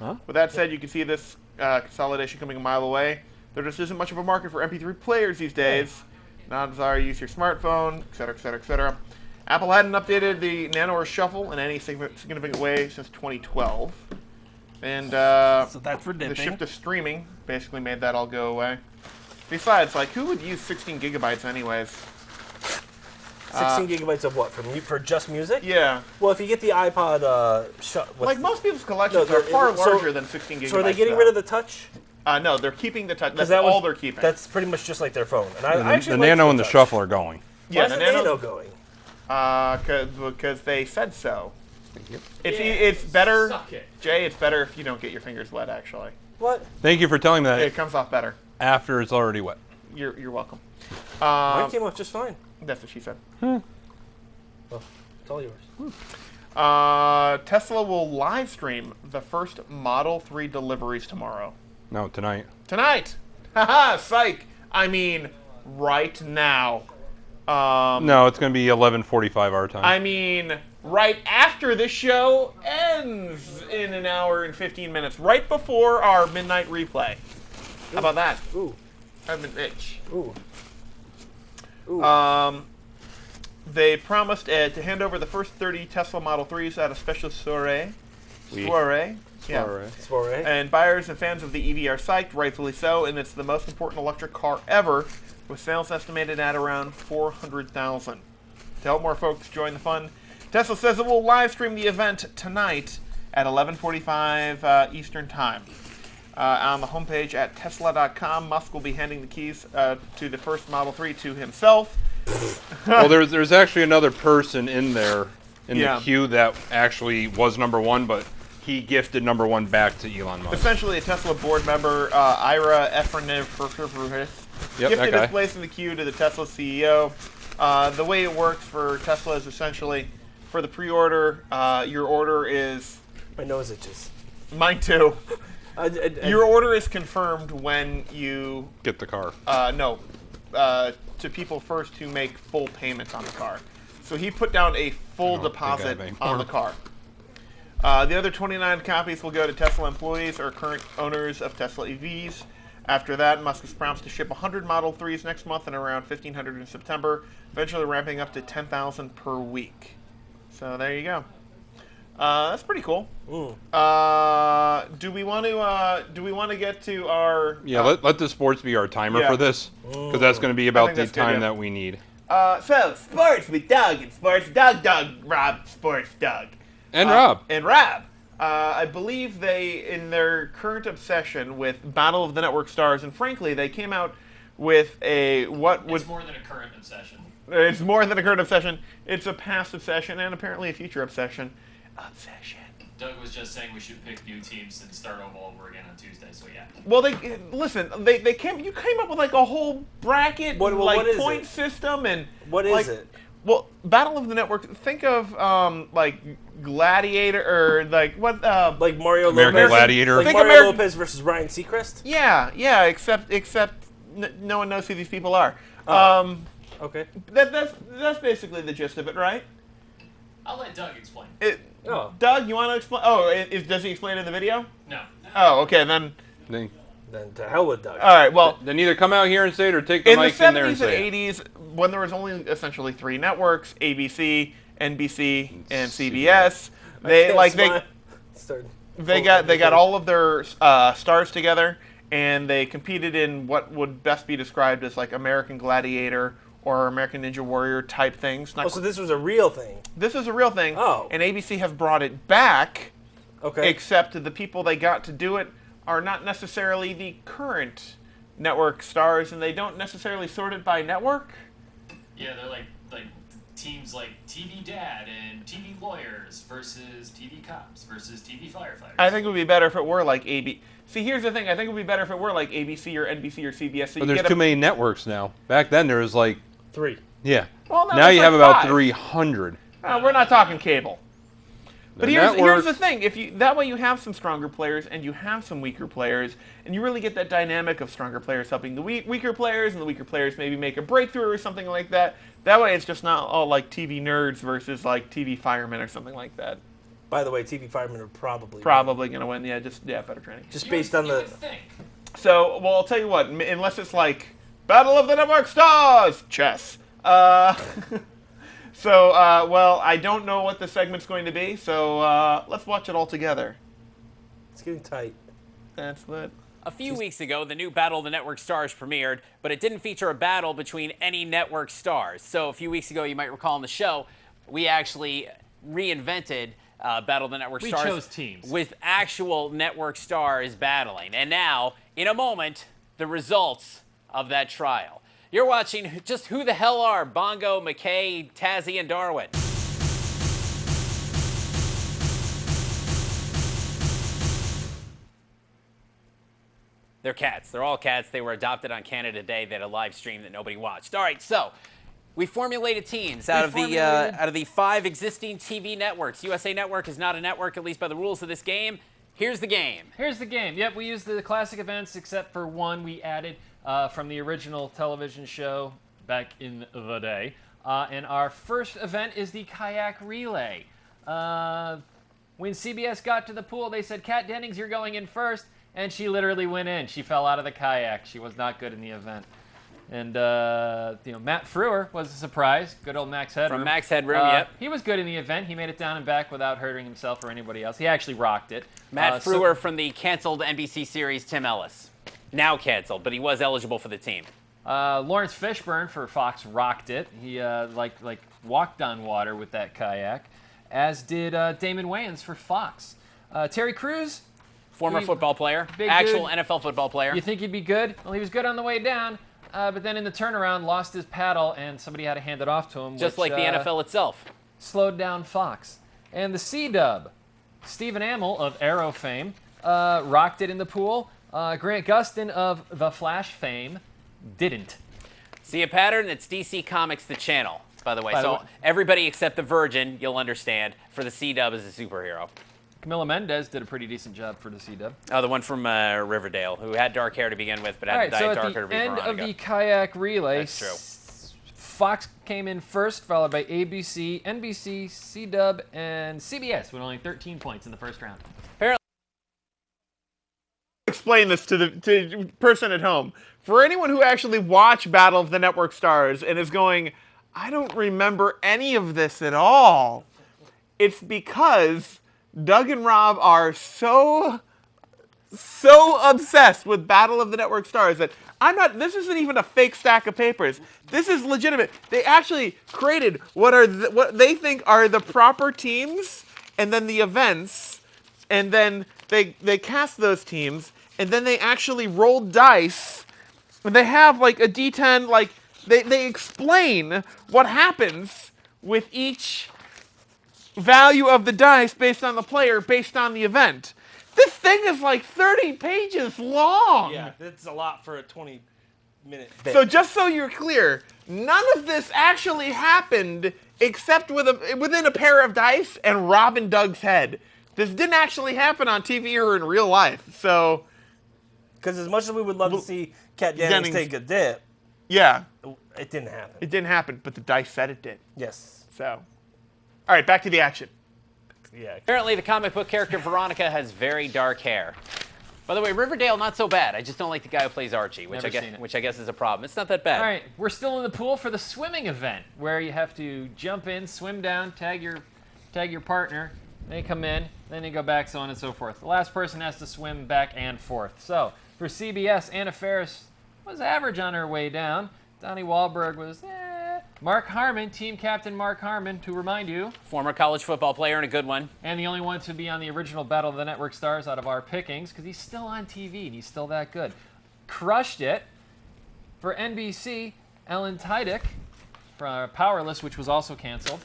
Yep. With that said, you can see this consolidation coming a mile away. There just isn't much of a market for MP3 players these days. Not a desire to use your smartphone, etc., etc., etc. Apple hadn't updated the Nano or Shuffle in any significant way since 2012. And So that's for the dipping. shift to streaming basically made that all go away. Besides, like, who would use 16 gigabytes anyways? 16 gigabytes of what? For just music? Yeah. Well, if you get the iPod, Like, most people's collections are far larger than 16 gigabytes. So are they getting rid of the touch? No, they're keeping the touch. That's that was- all they're keeping. That's pretty much just like their phone. And I actually The like Nano and the touch. Shuffle are going. yeah, Why is the Nano going? because they said so. Thank you. It's better, Suck it. Jay. It's better if you don't get your fingers wet. Actually, What? Thank you for telling me that it comes off better. after it's already wet. You're welcome. Mine came off just fine. That's what she said. Well, it's all yours. Tesla will live stream the first Model 3 deliveries tomorrow. No, tonight. Tonight. Haha, psych. I mean, right now. No, it's going to be 11:45 our time. I mean, right after this show ends in an hour and 15 minutes, right before our midnight replay. How about that? Ooh. I'm an itch. Ooh. Ooh. They promised to hand over the first 30 Tesla Model 3s at a special soiree. Oui. Soiree. Yeah. Alright. Soiree. And buyers and fans of the EV are psyched, rightfully so, and it's the most important electric car ever, with sales estimated at around 400,000. To help more folks join the fun, Tesla says it will live stream the event tonight at 11:45 Eastern Time. On the homepage at Tesla.com, Musk will be handing the keys to the first Model 3 to himself. Well, there's actually another person in there in Yeah. the queue that actually was number one, but he gifted number one back to Elon Musk. Essentially, a Tesla board member, Ira Efronev, Yep, that gifted guy. his place in the queue to the Tesla CEO. The way it works for Tesla is essentially, for the pre-order, your order is... My nose itches. Mine too. I- Your order is confirmed when you... Get the car. to people first who make full payments on the car. So he put down a full don't think I deposit have any on the more. car. The other 29 copies will go to Tesla employees or current owners of Tesla EVs. After that, Musk has promised to ship 100 Model 3s next month and around 1,500 in September, eventually ramping up to 10,000 per week. So there you go. That's pretty cool. Ooh. Do we want to get to our? Yeah, let the sports be our timer yeah. for this, because that's going to be about think the that's good, time yeah. that we need. So sports with Doug and sports Doug, Rob, sports Doug, And Rob. and Rob. I believe they, in their current obsession with Battle of the Network Stars, and frankly, they came out with a what would It's more than a current obsession. it's more than a current obsession. It's a past obsession and apparently a future obsession. Doug was just saying we should pick new teams and start all over again on Tuesday. So yeah. Well, they came. You came up with like a whole bracket, What is point it? system, and What is like, it? Well, Battle of the Network. Think of like Gladiator or like what? Like Mario American Lopez. Gladiator. Like Think Mario American- Lopez versus Ryan Seacrest. yeah. Except no one knows who these people are. Okay. That's basically the gist of it, right? I'll let Doug explain. Oh. Doug, you want to explain? Oh, does he explain it in the video? No. Oh, okay. Then Then Then to hell with Doug. all right. Well, either come out here and say it, or take the in the mic in there and 70s say and it. 80s, when there was only essentially three networks, ABC, NBC, and CBS, they got all of their stars together, and they competed in what would best be described as like American Gladiator or American Ninja Warrior type things. Oh, so this was a real thing. This is a real thing, Oh. and ABC has brought it back, Okay. except the people they got to do it are not necessarily the current network stars, and they don't necessarily sort it by network. Yeah, they're like teams like TV Dad and TV Lawyers versus TV Cops versus TV Firefighters. I think it would be better if it were like AB. See, here's the thing. I think it would be better if it were like ABC or NBC or CBS. So But you there's get too many networks now. Back then there was like, 3. yeah. Well, Now there's you like have about 5. 300. We're not talking cable. But The here's networks- the thing. That way you have some stronger players and you have some weaker players, and you really get that dynamic of stronger players helping the weaker players, and the weaker players maybe make a breakthrough or something like that. That way it's just not all like TV nerds versus like TV firemen or something like that. By the way, TV Firemen are probably Probably gonna win. Yeah, better training. just You based would- on you the. would think. So, well, I'll tell you what. Unless it's like Battle of the Network Stars, chess. Well, I don't know what the segment's going to be. So let's watch it all together. It's getting tight. That's what. A few weeks ago, the new Battle of the Network Stars premiered, but it didn't feature a battle between any network stars. So a few weeks ago, you might recall on the show, we actually reinvented Battle of the Network Stars. We chose teams. With actual network stars battling. And now, in a moment, the results of that trial. You're watching just Who the Hell Are Bongo, McKay, Tazzy, and Darwin. They're cats. They're all cats. They were adopted on Canada Day. They had a live stream that nobody watched. All right, so we formulated teams out of the 5 existing TV networks. USA Network is not a network, at least by the rules of this game. Here's the game. Here's the game. Yep, we used the classic events except for one we added from the original television show back in the day. And our first event is the kayak relay. When CBS got to the pool, they said, Kat Dennings, you're going in first. And she literally went in. She fell out of the kayak. She was not good in the event. And, Matt Frewer was a surprise. Good old Max Headroom. From Max Headroom, yep. He was good in the event. He made it down and back without hurting himself or anybody else. He actually rocked it. Matt Frewer from the canceled NBC series Tim Ellis. Now canceled, but he was eligible for the team. Lawrence Fishburne for Fox rocked it. He walked on water with that kayak, as did Damon Wayans for Fox. Terry Crews, former football player, actual dude. NFL football player. You think he'd be good? Well, he was good on the way down, but then in the turnaround lost his paddle, and somebody had to hand it off to him. Just like the NFL itself. Slowed down Fox. And the C-Dub, Stephen Amell of Arrow fame, rocked it in the pool. Grant Gustin of The Flash fame didn't. See a pattern? It's DC Comics, the channel, by the way. So everybody except the Virgin, you'll understand, for the C-Dub is a superhero. Camila Mendez did a pretty decent job for the C-Dub. Oh, the one from Riverdale, who had dark hair to begin with, but had to dye darker to be Veronica. At the end of the kayak relay, that's true. Fox came in first, followed by ABC, NBC, C-Dub, and CBS with only 13 points in the first round. Apparently, explain this to the person at home. For anyone who actually watched Battle of the Network Stars and is going, I don't remember any of this at all, it's because Doug and Rob are so obsessed with Battle of the Network Stars that this isn't even a fake stack of papers. This is legitimate. They actually created what they think are the proper teams, and then the events, and then they cast those teams, and then they actually rolled dice, and they have like a D10, like they explain what happens with each value of the dice based on the player, based on the event. This thing is like 30 pages long. Yeah, that's a lot for a 20-minute bit. So just so you're clear, none of this actually happened except within a pair of dice and Rob and Doug's head. This didn't actually happen on TV or in real life. So, because as much as we would love to see Kat Dennings take a dip, yeah, it didn't happen. It didn't happen, but the dice said it did. Yes. So, all right, back to the action. Yeah. apparently the comic book character Veronica has very dark hair. By the way, Riverdale, not so bad. I just don't like the guy who plays Archie, which I guess is a problem. It's not that bad. All right, we're still in the pool for the swimming event, where you have to jump in, swim down, tag your partner, they come in, then they go back, so on and so forth. The last person has to swim back and forth. So for CBS, Anna Faris was average on her way down. Donnie Wahlberg was Mark Harmon, team captain Mark Harmon, to remind you. Former college football player and a good one. And the only one to be on the original Battle of the Network Stars out of our pickings, because he's still on TV and he's still that good. Crushed it. For NBC, Ellen Tydick, for Powerless, which was also canceled.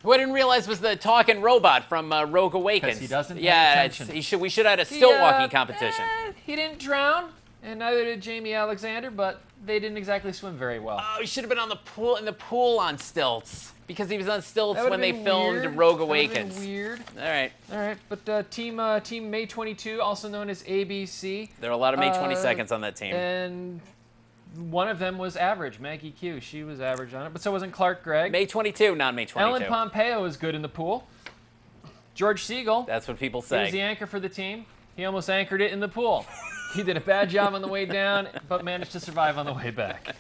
Who I didn't realize was the talking robot from Rogue Awakens. Because he doesn't pay attention. We should have had a stilt walking competition. He didn't drown, and neither did Jamie Alexander, but they didn't exactly swim very well. Oh, he should have been in the pool on stilts, because he was on stilts when they weird. filmed Rogue Awakens. Weird. All right. But team May 22, also known as ABC. There are a lot of May 22nds on that team. And one of them was average, Maggie Q. She was average on it, but so wasn't Clark Gregg. May 22, not May 22. Ellen Pompeo was good in the pool. George Siegel. That's what people He say. was the anchor for the team. He almost anchored it in the pool. He did a bad job on the way down, but managed to survive on the way back.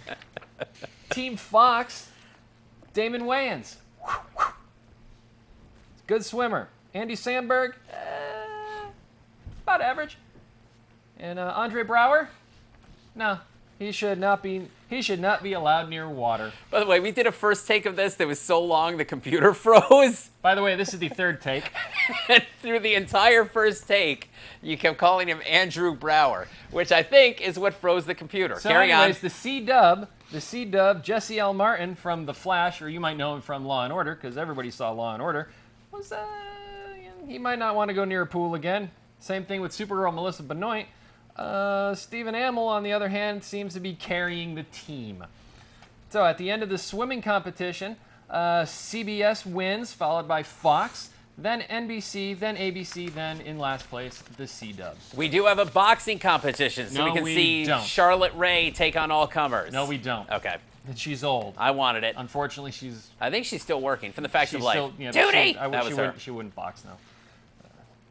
Team Fox, Damon Wayans. Good swimmer. Andy Samberg, about average. And Andre Brower? No, he should not be. He should not be allowed near water. By the way, we did a first take of this that was so long the computer froze. By the way, this is the third take. And through the entire first take, you kept calling him Andrew Brower, which I think is what froze the computer. So Carry anyways, on. the C-Dub, Jesse L. Martin from The Flash, or you might know him from Law & Order, because everybody saw Law & Order, was, he might not want to go near a pool again. Same thing with Supergirl Melissa Benoit. Stephen Amell, on the other hand, seems to be carrying the team. So at the end of the swimming competition, CBS wins, followed by Fox, then NBC, then ABC, then in last place, the C-Dub. We do have a boxing competition, so No, we can we see don't. Charlotte Ray take on all comers. No, we don't. Okay. And she's old. I wanted it. Unfortunately, she's I think she's still working from the Facts of she's Life. still, yeah, Duty! I That wish was her. she wouldn't box now.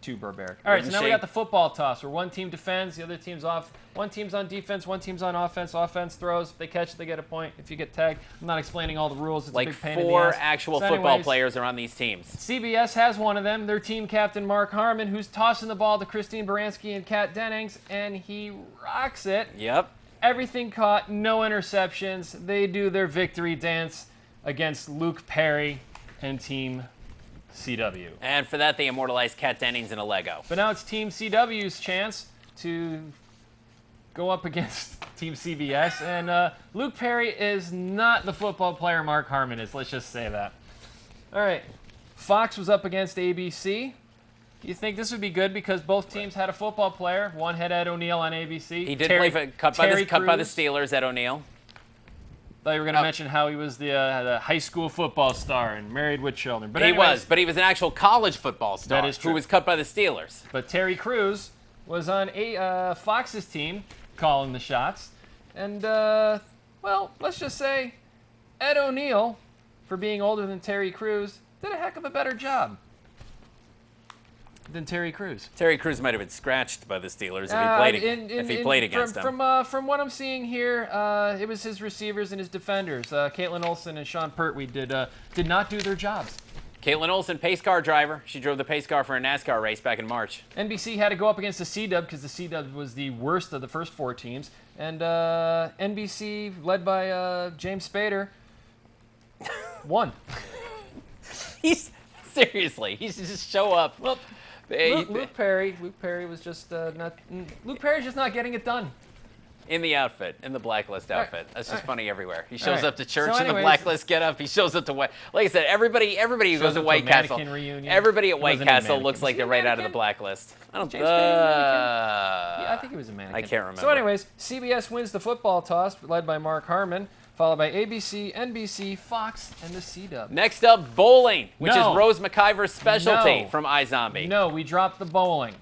Too barbaric. All right, so Wouldn't now we she? got the football toss, where one team defends, the other team's off. One team's on defense, one team's on offense. Offense throws. If they catch it, they get a point. If you get tagged, I'm not explaining all the rules. It's a Like big pain in the 4 ass. actual So football anyways, players are on these teams. CBS has one of them. Their team captain, Mark Harmon, who's tossing the ball to Christine Baranski and Kat Dennings, and he rocks it. Yep. Everything caught, no interceptions. They do their victory dance against Luke Perry and Team CW. And for that, they immortalized Kat Dennings in a Lego. But now it's Team CW's chance to go up against Team CBS. And Luke Perry is not the football player Mark Harmon is. Let's just say that. All right. Fox was up against ABC. You think this would be good because both teams had a football player. One had Ed O'Neill on ABC. He did play for, cut by the Cruz. Steelers, Ed O'Neill. Thought you were going to mention how he was the high school football star and married with children. But He anyways, was, but he was an actual college football star That is true. who was cut by the Steelers. But Terry Crews was on Fox's team calling the shots. And, well, let's just say Ed O'Neill, for being older than Terry Crews, did a heck of a better job than Terry Crews. Terry Crews might have been scratched by the Steelers if he played against them. From what I'm seeing here, it was his receivers and his defenders. Caitlin Olsen and Sean Pertwee did not do their jobs. Caitlin Olsen, pace car driver. She drove the pace car for a NASCAR race back in March. NBC had to go up against the C-Dub because the C-Dub was the worst of the first 4 teams. And NBC, led by James Spader, won. He's just show up. Well, Luke Perry was just not. Luke Perry's just not getting it done. In the outfit, in the Blacklist outfit. That's just funny everywhere. He shows right. up to church So in the anyways- Blacklist get up. He shows up to White. Like I said, everybody who goes Shows to up to White a Castle. mannequin reunion. Everybody at He White wasn't a Castle looks mannequin. like Was they're he a right out of the mannequin? Blacklist. I don't. James Spader a yeah, I think he was a mannequin. I can't remember. So, anyways, CBS wins the football toss, led by Mark Harmon, followed by ABC, NBC, Fox, and the C-Dub. Next up, bowling, which No. is Rose McIver's specialty No. from iZombie. No, we dropped the bowling.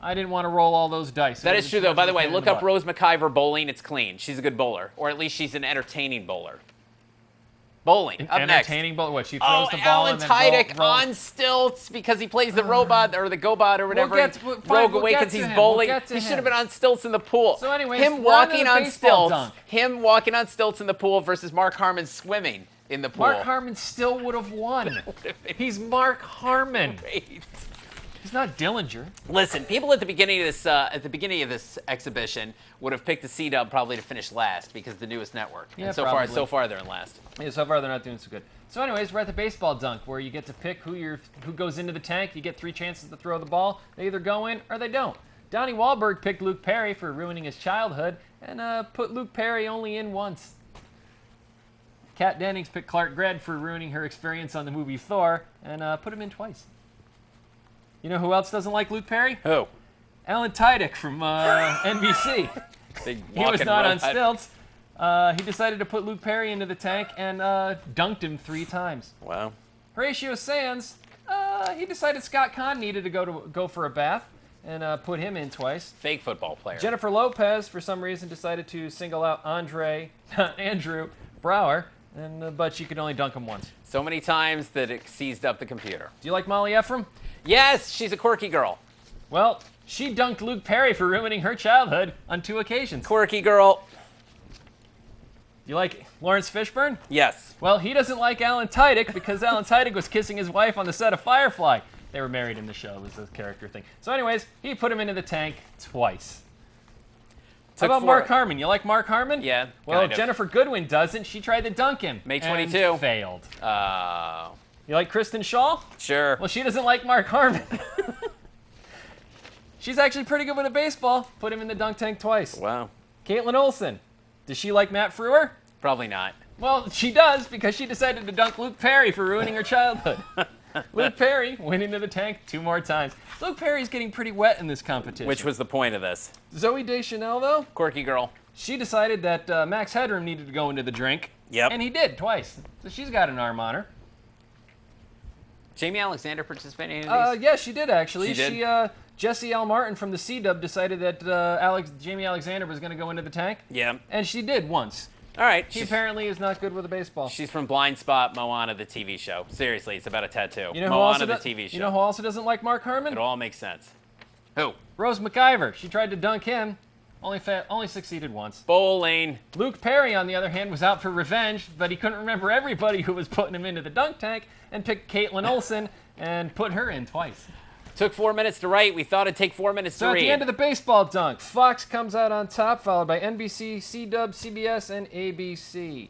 I didn't want to roll all those dice. That is true, though. By the way, look up Rose. Rose McIver bowling. It's clean. She's a good bowler, or at least she's an entertaining bowler. Bowling. Up next. Entertaining bowler. What, she throws the ball Alan and then Tudyk roll. on stilts because he plays the robot or the GoBot or whatever. get to- in fine, Rogue we'll get Awakens, to he's him. bowling. We'll get to He should him. have been on stilts in the pool. So anyways, him we're on to walking the on baseball stilts. dunk. Him walking on stilts in the pool versus Mark Harmon swimming in the pool. Mark Harmon still would have won. He's Mark Harmon. Great. He's not Dillinger. Listen, people at the beginning of this exhibition would have picked the C-Dub probably to finish last because the newest network. Yeah, and so probably. far they're in last. Yeah, so far they're not doing so good. So anyways, we're at the baseball dunk where you get to pick who goes into the tank. You get 3 chances to throw the ball. They either go in or they don't. Donnie Wahlberg picked Luke Perry for ruining his childhood and put Luke Perry only in once. Kat Dennings picked Clark Gregg for ruining her experience on the movie Thor and put him in twice. You know who else doesn't like Luke Perry? Who? Alan Tudyk from NBC. Big He was walking not on robot. stilts. He decided to put Luke Perry into the tank and dunked him 3 times. Wow. Horatio Sands, he decided Scott Conn needed to go for a bath and put him in twice. Fake football player. Jennifer Lopez, for some reason, decided to single out Andrew Brower, but she could only dunk him once. So many times that it seized up the computer. Do you like Molly Ephraim? Yes, she's a quirky girl. Well, she dunked Luke Perry for ruining her childhood on 2 occasions. Quirky girl. You like Lawrence Fishburne? Yes. Well, he doesn't like Alan Tudyk because Alan Tudyk was kissing his wife on the set of Firefly. They were married in the show. It was a character thing. So anyways, he put him into the tank twice. How about Mark Harmon? You like Mark Harmon? Yeah. Well, kind of. Jennifer Goodwin doesn't. She tried to dunk him. May and 22. failed. Oh. You like Kristen Shaw? Sure. Well, she doesn't like Mark Harmon. She's actually pretty good with a baseball. Put him in the dunk tank twice. Wow. Caitlin Olsen. Does she like Matt Frewer? Probably not. Well, she does because she decided to dunk Luke Perry for ruining her childhood. Luke Perry went into the tank 2 more times. Luke Perry's getting pretty wet in this competition. Which was the point of this? Zoe Deschanel, though, Quirky girl. she decided that Max Headroom needed to go into the drink. Yep. And he did twice. So she's got an arm on her. Jamie Alexander participating in these? Yeah, she did actually. She did? Jesse L. Martin from the C-Dub decided that Jamie Alexander was going to go into the tank. Yeah. And she did once. All right. He apparently is not good with a baseball. She's from Blind Spot, Moana, the TV show. Seriously, it's about a tattoo. You know Moana, the TV show. You know who also doesn't like Mark Harmon? It all makes sense. Who? Rose McIver. She tried to dunk him. Only succeeded once. Bowling. Luke Perry, on the other hand, was out for revenge, but he couldn't remember everybody who was putting him into the dunk tank and picked Caitlin Olsen and put her in twice. Took 4 minutes to write. We thought it'd take 4 minutes to So at read. the end of the baseball dunk, Fox comes out on top, followed by NBC, C-Dub, CBS, and ABC.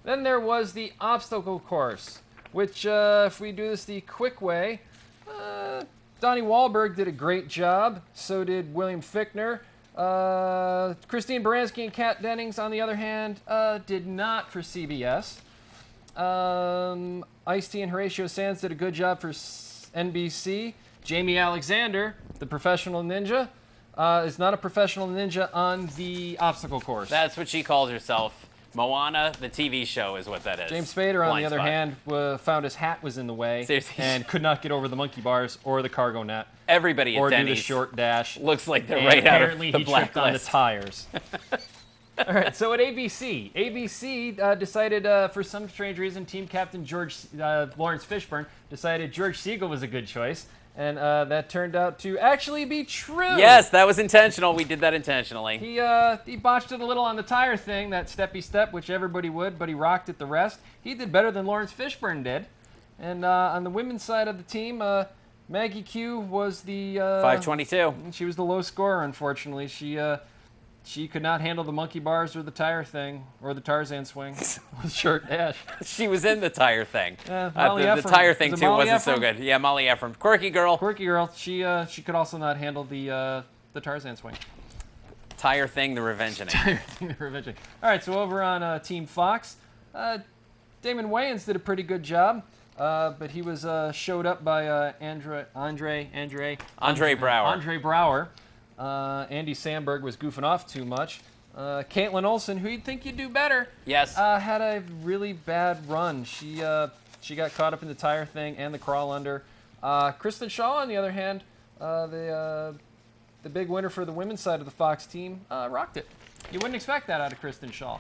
Then there was the obstacle course, which, if we do this the quick way, Donnie Wahlberg did a great job. So did William Fichtner. Christine Baranski and Kat Dennings, on the other hand, did not for CBS. Ice-T and Horatio Sands did a good job for NBC. Jamie Alexander, the professional ninja, is not a professional ninja on the obstacle course. That's what she calls herself. Moana, the TV show, is what that is. James Spader, on Blind the other Spot. hand, found his hat was in the way Seriously. and could not get over the monkey bars or the cargo net Everybody at or do the Denny's short dash. looks like they're And right out of apparently the he tripped on the blacklist. tires. All right, so at ABC decided for some strange reason, team captain Lawrence Fishburne decided George Siegel was a good choice, and that turned out to actually be true. Yes, that was intentional. We did that intentionally. He botched it a little on the tire thing, that steppy step, which everybody would, but he rocked it the rest. He did better than Lawrence Fishburne did. And on the women's side of the team, Maggie Q was the 522. She was the low scorer, unfortunately. She could not handle the monkey bars or the tire thing or the Tarzan swing with short dash. She was in the tire thing. Molly The Ephraim. tire thing Was it too Molly wasn't so Ephraim? good. Yeah, Molly Ephraim, quirky girl. Quirky girl. She could also not handle the Tarzan swing. Tire thing, the revengeing. Tire thing, the revenging. All right, so over on Team Fox, Damon Wayans did a pretty good job, but he was showed up by Andre Brower. Andre Brower. Andy Samberg was goofing off too much. Caitlin Olsen, who you'd think you'd do better, Yes. had a really bad run. She got caught up in the tire thing and the crawl under. Kristen Shaw, on the other hand, the big winner for the women's side of the Fox team, rocked it. You wouldn't expect that out of Kristen Shaw.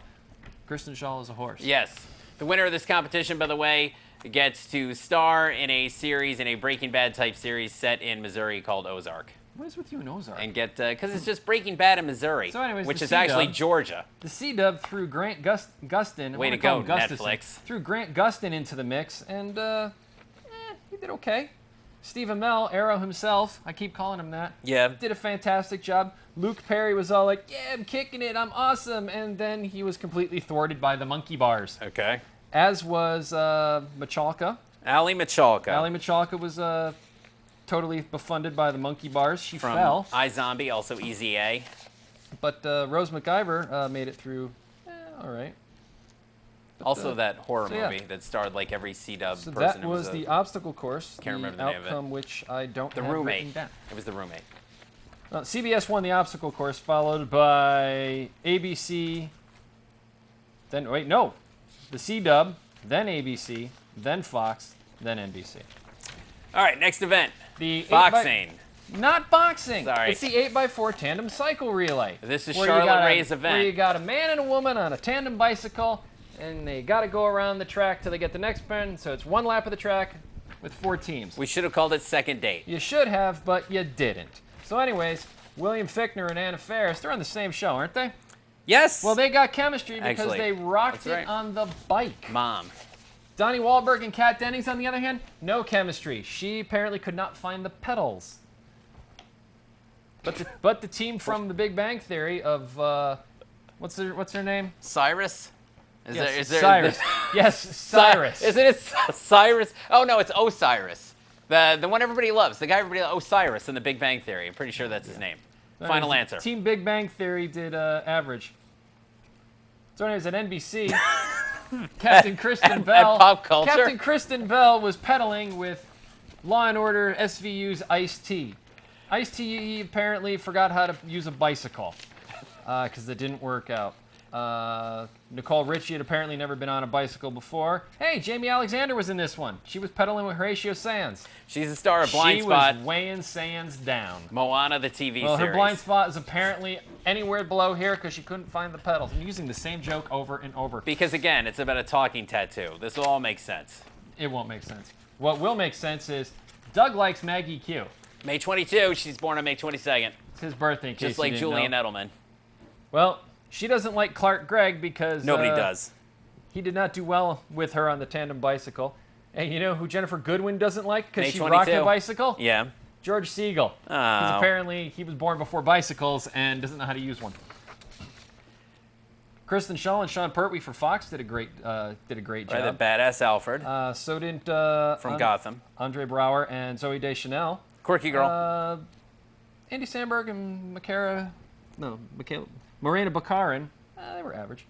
Kristen Shaw is a horse. Yes. The winner of this competition, by the way, gets to star in a series, in a Breaking Bad type series set in Missouri called Ozark. What is with you and Ozark? And get, because it's just Breaking Bad in Missouri, So anyways, which the is actually C-Dub. Georgia. The C-Dub threw Grant Gustin. Way I to wanna call go, him Gustafson, Netflix. Threw Grant Gustin into the mix, and he did okay. Steve Amell, Arrow himself, I keep calling him that, Yeah. did a fantastic job. Luke Perry was all like, yeah, I'm kicking it, I'm awesome, and then he was completely thwarted by the monkey bars. Okay. As was Machalka. Ali Michalka. Ali Machalka was totally befunded by the monkey bars. She from fell. iZombie, also Easy A. But Rose McIver made it through all right. Also that horror so yeah. movie that starred like every C-Dub So person. that It was a- the obstacle course. Can't remember the the name of it. outcome, which I don't The have roommate. written down. It was the roommate. CBS won the obstacle course, followed by ABC. Then wait, no, the C-Dub, then ABC, then Fox, then NBC. All right, next event. The Boxing. Not boxing. Sorry. It's the 8x4 tandem cycle relay. This is where you Charlotte got a- Ray's event. Where you got a man and a woman on a tandem bicycle, and they got to go around the track till they get the next bend. So it's one lap of the track with 4 teams. We should have called it Second Date. You should have, but you didn't. So anyways, William Fichtner and Anna Faris, they're on the same show, aren't they? Yes. Well, they got chemistry because Actually, they rocked that's it right. on the bike. Mom. Donnie Wahlberg and Kat Dennings, on the other hand, no chemistry. She apparently could not find the pedals. But the team from The Big Bang Theory of what's her name? Cyrus? Is there Cyrus? Yes, Cyrus. Isn't it Cyrus? Oh no, it's Osiris. The one everybody loves. The guy everybody loves. Osiris in The Big Bang Theory. I'm pretty sure that's his name. Final answer. Team Big Bang Theory did average. So anyways, at NBC, Captain Kristen Bell. At Pop Culture. Captain Kristen Bell was pedaling with Law and Order SVU's Ice-T. Ice-T apparently forgot how to use a bicycle because it didn't work out. Nicole Richie had apparently never been on a bicycle before. Hey, Jamie Alexander was in this one. She was pedaling with Horatio Sands. She's the star of Blind Spot. She was weighing Sands down. Moana, the TV series. Her blind spot is apparently anywhere below here because she couldn't find the pedals. I'm using the same joke over and over. Because again, it's about a talking tattoo. This will all make sense. It won't make sense. What will make sense is Doug likes Maggie Q. May 22. She's born on May 22nd. It's his birthday, in case just like you didn't Julian know. Edelman. Well, she doesn't like Clark Gregg because nobody does. He did not do well with her on the tandem bicycle. And you know who Jennifer Goodwin doesn't like because she 22. rocked a bicycle? Yeah. George Siegel. Because apparently he was born before bicycles and doesn't know how to use one. Kristen Schaal and Sean Pertwee for Fox did a great job. Right, the badass Alfred. So didn't from Gotham. Andre Brower and Zooey Deschanel. Quirky girl. Andy Samberg and Morena Baccarin. They were average.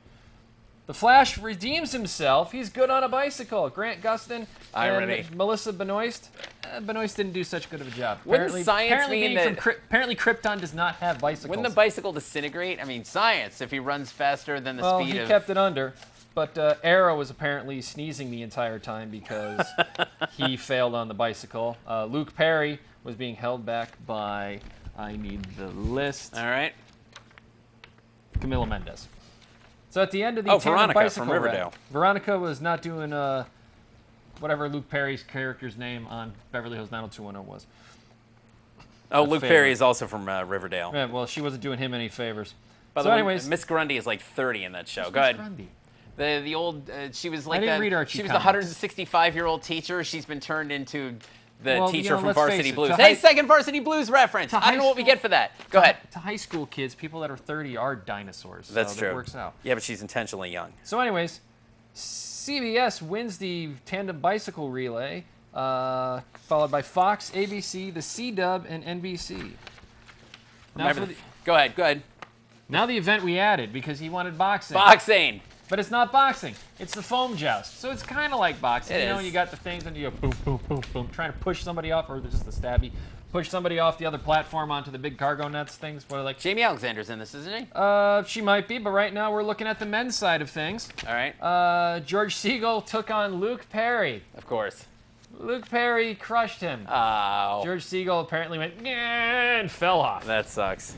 The Flash redeems himself. He's good on a bicycle. Grant Gustin and Melissa Benoist. Benoist didn't do such good of a job. Wouldn't science mean that... apparently Krypton does not have bicycles. Wouldn't the bicycle disintegrate? I mean, science, if he runs faster than the speed of... Well, he kept it under. But Arrow was apparently sneezing the entire time because he failed on the bicycle. Luke Perry was being held back by... I need the list. All right. Camila Mendes. So at the end of the Veronica from Riverdale. Veronica was not doing whatever Luke Perry's character's name on Beverly Hills 90210 was. Oh, Luke Perry is also from Riverdale. Yeah, well, she wasn't doing him any favors. By the way, Miss Grundy is like 30 in that show. Go ahead. Grundy? The old she was like I didn't read Archie she was comics. the 165-year-old teacher. She's been turned into the teacher from let's Varsity face it, Blues. to Hey, second Varsity Blues reference. I don't know what we get for that. Go ahead. To high school kids, people that are 30 are dinosaurs. That's so true. That works out. Yeah, but she's intentionally young. So anyways, CBS wins the tandem bicycle relay, followed by Fox, ABC, the C-Dub, and NBC. Now go ahead. Now the event we added because he wanted boxing. Boxing. But it's not boxing. It's the foam joust. So it's kind of like boxing. It you know, is. you got the things and you go boom, boom, boom, boom, trying to push somebody off, or just a stabby. Push somebody off the other platform onto the big cargo nets things. What are like? Jamie Alexander's in this, isn't he? She might be, but right now we're looking at the men's side of things. All right. George Siegel took on Luke Perry. Of course. Luke Perry crushed him. Oh. George Siegel apparently went "Nyeh," and fell off. That sucks.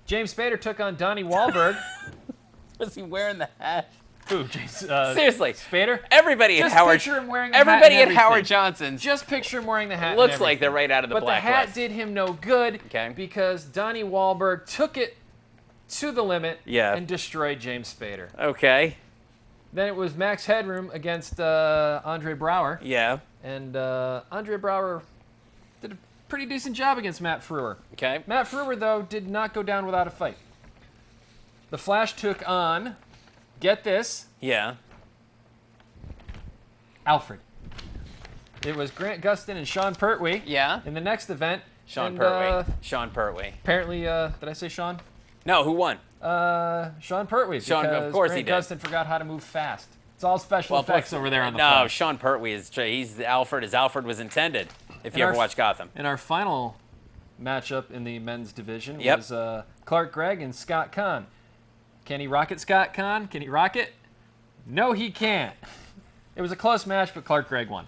James Spader took on Donnie Wahlberg. Was he wearing the hat? Who? James, Seriously. Spader? Everybody Just at Howard. picture him wearing the everybody hat and at Howard everything. Johnson's. Just picture him wearing the hat. Looks and like they're right out of the But Blacklist. the hat did him no good Okay. because Donnie Wahlberg took it to the limit Yeah. and destroyed James Spader. Okay. Then it was Max Headroom against Andre Brower. Yeah. And Andre Brower did a pretty decent job against Matt Frewer. Okay. Matt Frewer, though, did not go down without a fight. The Flash took on, get this, Yeah. Alfred. It was Grant Gustin and Sean Pertwee. Yeah. In the next event. Sean Pertwee. Sean Pertwee. Apparently, did I say Sean? No, who won? Sean Pertwee. Sean, of course Grant he did. Gustin forgot how to move fast. It's all special effects over there on the No, Flash. Sean Pertwee is he's Alfred as Alfred was intended. If you ever watch Gotham. And our final matchup in the men's division Yep. was Clark Gregg and Scott Conn. Can he rock it, Scott Conn? Can he rock it? No, he can't. It was a close match, but Clark Gregg won.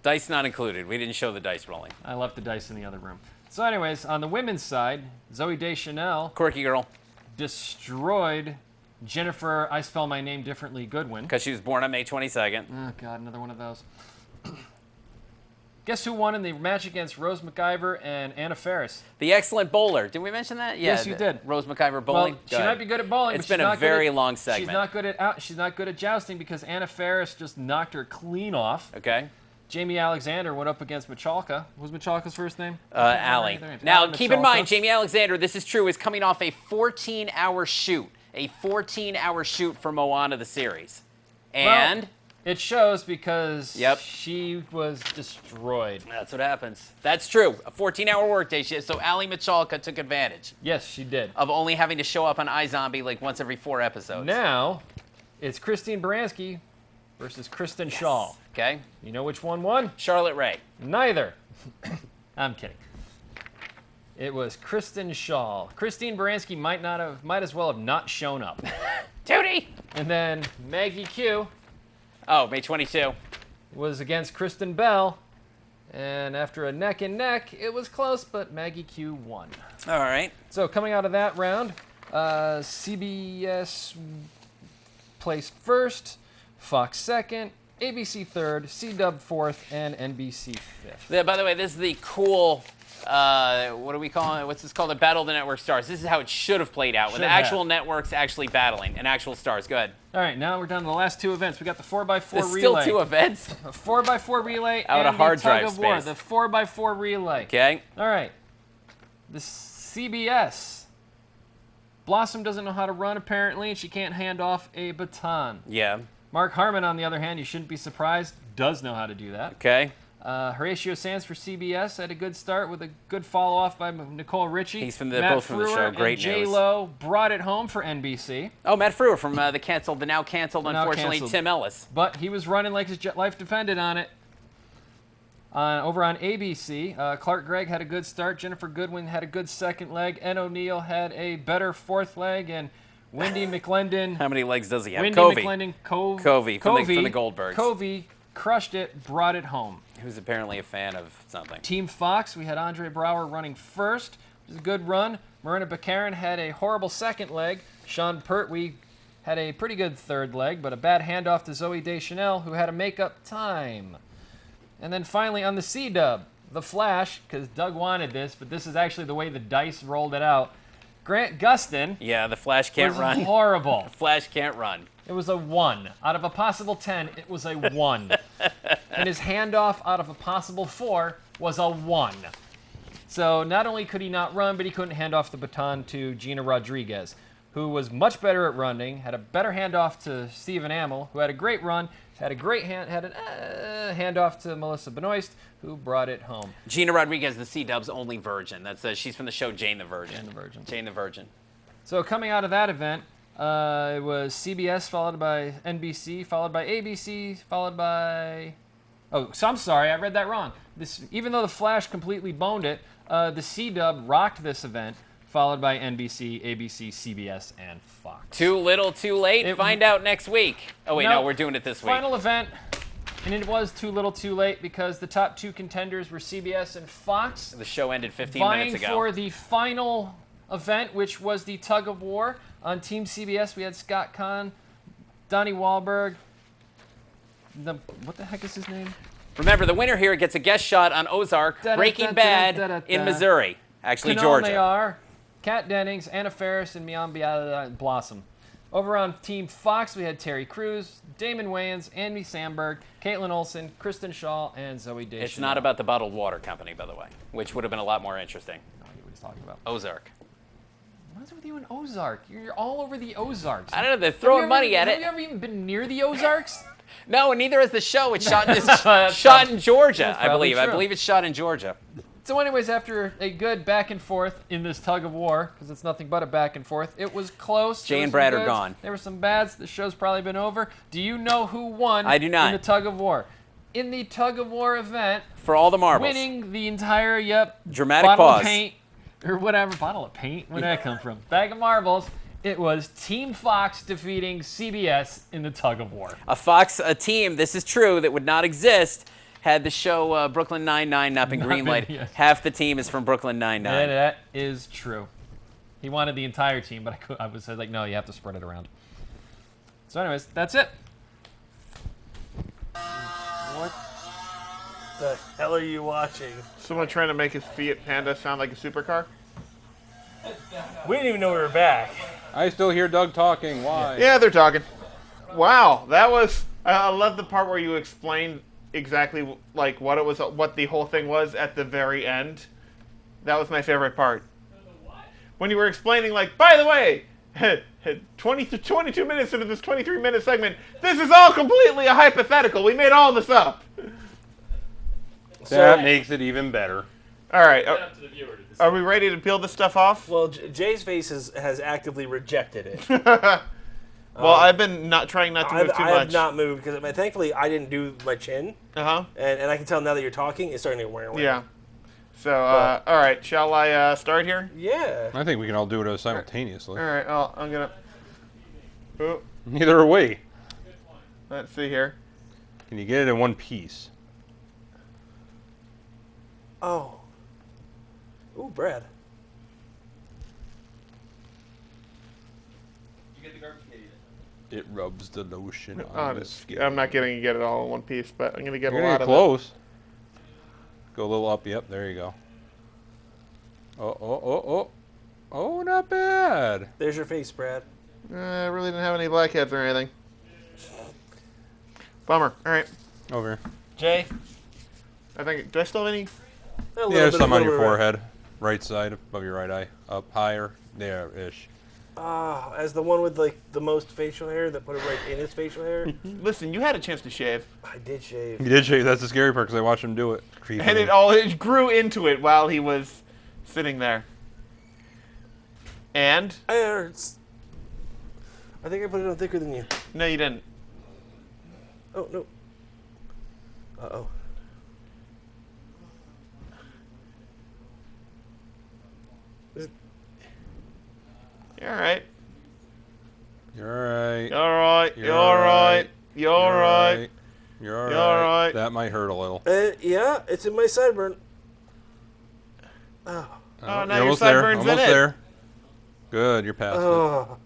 Dice not included. We didn't show the dice rolling. I left the dice in the other room. So anyways, on the women's side, Zooey Deschanel Quirky girl. destroyed Jennifer, I spell my name differently, Goodwin. Because she was born on May 22nd. Oh, God, another one of those. Guess who won in the match against Rose McIver and Anna Faris? The excellent bowler. Did we mention that? Yeah, Yes, you did. Rose McIver bowling. Well, she might be good at bowling. It's but been she's a not very good at, long segment. She's not good at jousting because Anna Faris just knocked her clean off. Okay. Jamie Alexander went up against Michalka. What was Michalka's first name? Allie. Now, keep in mind, Jamie Alexander, this is true, is coming off a 14-hour shoot. A 14-hour shoot for Moana the series. And... Well, it shows because Yep. she was destroyed. That's what happens. That's true. A 14-hour workday. So Allie Michalka took advantage Yes, she did. of only having to show up on iZombie like once every 4 episodes. Now, it's Christine Baranski versus Kristen Shaw. Okay. You know which one won? Charlotte Rae. Neither. I'm kidding. It was Kristen Shaw. Christine Baranski might as well have not shown up. Tootie! And then Maggie Q Oh, May 22. was against Kristen Bell. And after a neck and neck, it was close, but Maggie Q won. All right. So coming out of that round, CBS placed first, Fox second, ABC third, CW fourth, and NBC fifth. Yeah, by the way, this is the cool, what do we call it? What's this called? The Battle of the Network Stars. This is how it should have played out, with Should the have. actual networks actually battling and actual stars. Go ahead. All right, now we're down to the last two events. We got the 4x4 There's relay. still 2 events. A 4x4 relay Out and of hard the tug drive of war. space. The 4x4 relay. Okay. All right. The CBS. Blossom doesn't know how to run, apparently, and she can't hand off a baton. Yeah. Mark Harmon, on the other hand, you shouldn't be surprised, does know how to do that. Okay. Horatio Sands for CBS had a good start with a good follow-off by Nicole Richie. He's from Matt both from the show. Frewer Great and news. J-Lo brought it home for NBC. Oh, Matt Frewer from the now canceled, Now unfortunately, canceled. Tim Ellis. But he was running like his life depended on it. Over on ABC, Clark Gregg had a good start. Jennifer Goodwin had a good second leg. Ed O'Neill had a better fourth leg. And Wendy McClendon... How many legs does he have? Wendy Covey. McClendon... Covey from the Goldbergs. Covey crushed it, brought it home. Who's apparently a fan of something. Team Fox, we had Andre Brower running first. It was a good run. Marina Baccarin had a horrible second leg. Sean Pertwee had a pretty good third leg, but a bad handoff to Zoe Deschanel, who had to make up time. And then finally on the C-Dub, the Flash, because Doug wanted this, but this is actually the way the dice rolled it out. Grant Gustin Yeah, the Flash can't was run. horrible. Flash can't run. It was a 1. Out of a possible 10, it was a 1. And his handoff out of a possible 4 was a 1. So not only could he not run, but he couldn't hand off the baton to Gina Rodriguez, who was much better at running, had a better handoff to Stephen Amell, who had a great run, had a great handoff to Melissa Benoist, who brought it home. Gina Rodriguez, the C-Dub's only virgin. She's from the show Jane the Virgin. Jane the Virgin. Jane the Virgin. So coming out of that event, it was CBS followed by NBC, followed by ABC, followed by... Oh, so I'm sorry, I read that wrong. Even though the Flash completely boned it, the C-Dub rocked this event, followed by NBC, ABC, CBS, and Fox. Too little, too late. Find out next week. Oh, wait, no, we're doing it this week. Final event, and it was too little, too late because the top 2 contenders were CBS and Fox. The show ended 15 vying minutes ago. for the final event, which was the tug of war. On Team CBS, we had Scott Kahn, Donnie Wahlberg. What the heck is his name? Remember, the winner here gets a guest shot on Ozark, Breaking Bad in Missouri. Actually, Georgia. Mayar, Kat Dennings, Anna Faris, and Mian Blossom. Over on Team Fox, we had Terry Crews, Damon Wayans, Andy Samberg, Caitlin Olsen, Kristen Shaw, and Zoe Deschanel. It's not about the bottled water company, by the way, which would have been a lot more interesting. No idea what he's talking about. Ozark. What's with you in Ozark? You're all over the Ozarks. I don't know. They're throwing money at Have it. you ever even been near the Ozarks? No, and neither is the show. It's shot in Georgia, That's I believe. probably I true. believe it's shot in Georgia. So anyways, after a good back and forth in this tug of war, because it's nothing but a back and forth, it was close. Jay There and were some Brad are goods, gone. There were some bads. The show's probably been over. Do you know who won I do not. in the tug of war? In the tug of war event, For all the marbles. winning the entire, Dramatic bottle pause. of paint, or whatever. Bottle of paint? Where'd that come from? Bag of marbles. It was Team Fox defeating CBS in the tug of war. A team, this is true, that would not exist had the show Brooklyn Nine-Nine not been greenlighted. yes. Half the team is from Brooklyn Nine-Nine. Yeah, that is true. He wanted the entire team, but I was like, no, you have to spread it around. So anyways, that's it. What The hell are you watching? Someone trying to make his Fiat Panda sound like a supercar? We didn't even know we were back. I still hear Doug talking. Why? Yeah, they're talking. Wow, that was... I love the part where you explained exactly like what it was, what the whole thing was at the very end. That was my favorite part. When you were explaining, like, by the way, 20 to 22 minutes into this 23-minute segment, this is all completely a hypothetical. We made all this up. That makes it even better. All right. Up to the viewer to decide. Are we ready to peel this stuff off? Well, Jay's face has actively rejected it. Well, I've been trying not to move too I much. have not moved because thankfully I didn't do my chin, Uh-huh. and I can tell now that you're talking, it's starting to wear away. Yeah. So, all right. Shall I start here? Yeah. I think we can all do it simultaneously. All right. Well, I'm going to... Oh, Neither are we. let's see here. Can you get it in one piece? Oh. Ooh, Brad. You get the garbage can. It rubs the lotion Oh, on the skin. I'm not getting to get it all in one piece, but I'm going to get You're a gonna lot get of close. Go a little up. Yep, there you go. Oh, not bad. There's your face, Brad. it. I really didn't have any blackheads or anything. Bummer. All right. Over here. Jay? I think... Do I still have any... A Yeah, there's bit- some a on little your bit of red. forehead. Right side of your right eye. Up higher. There-ish. As the one with like the most facial hair that put it right in his facial hair. Listen, you had a chance to shave. I did shave. You did shave. That's the scary part because I watched him do it. Creepily. And it grew into it while he was sitting there. And? It hurts. I think I put it on thicker than you. No, you didn't. Oh, no. Uh-oh. You're all right. You're alright. You're all right. You're You're all right. alright. You're all right. You're alright. You're alright. That might hurt a little. Yeah, it's in my sideburn. Oh. Oh, now you're your almost there. sideburns in Almost it. there. Good, you're past it. Oh.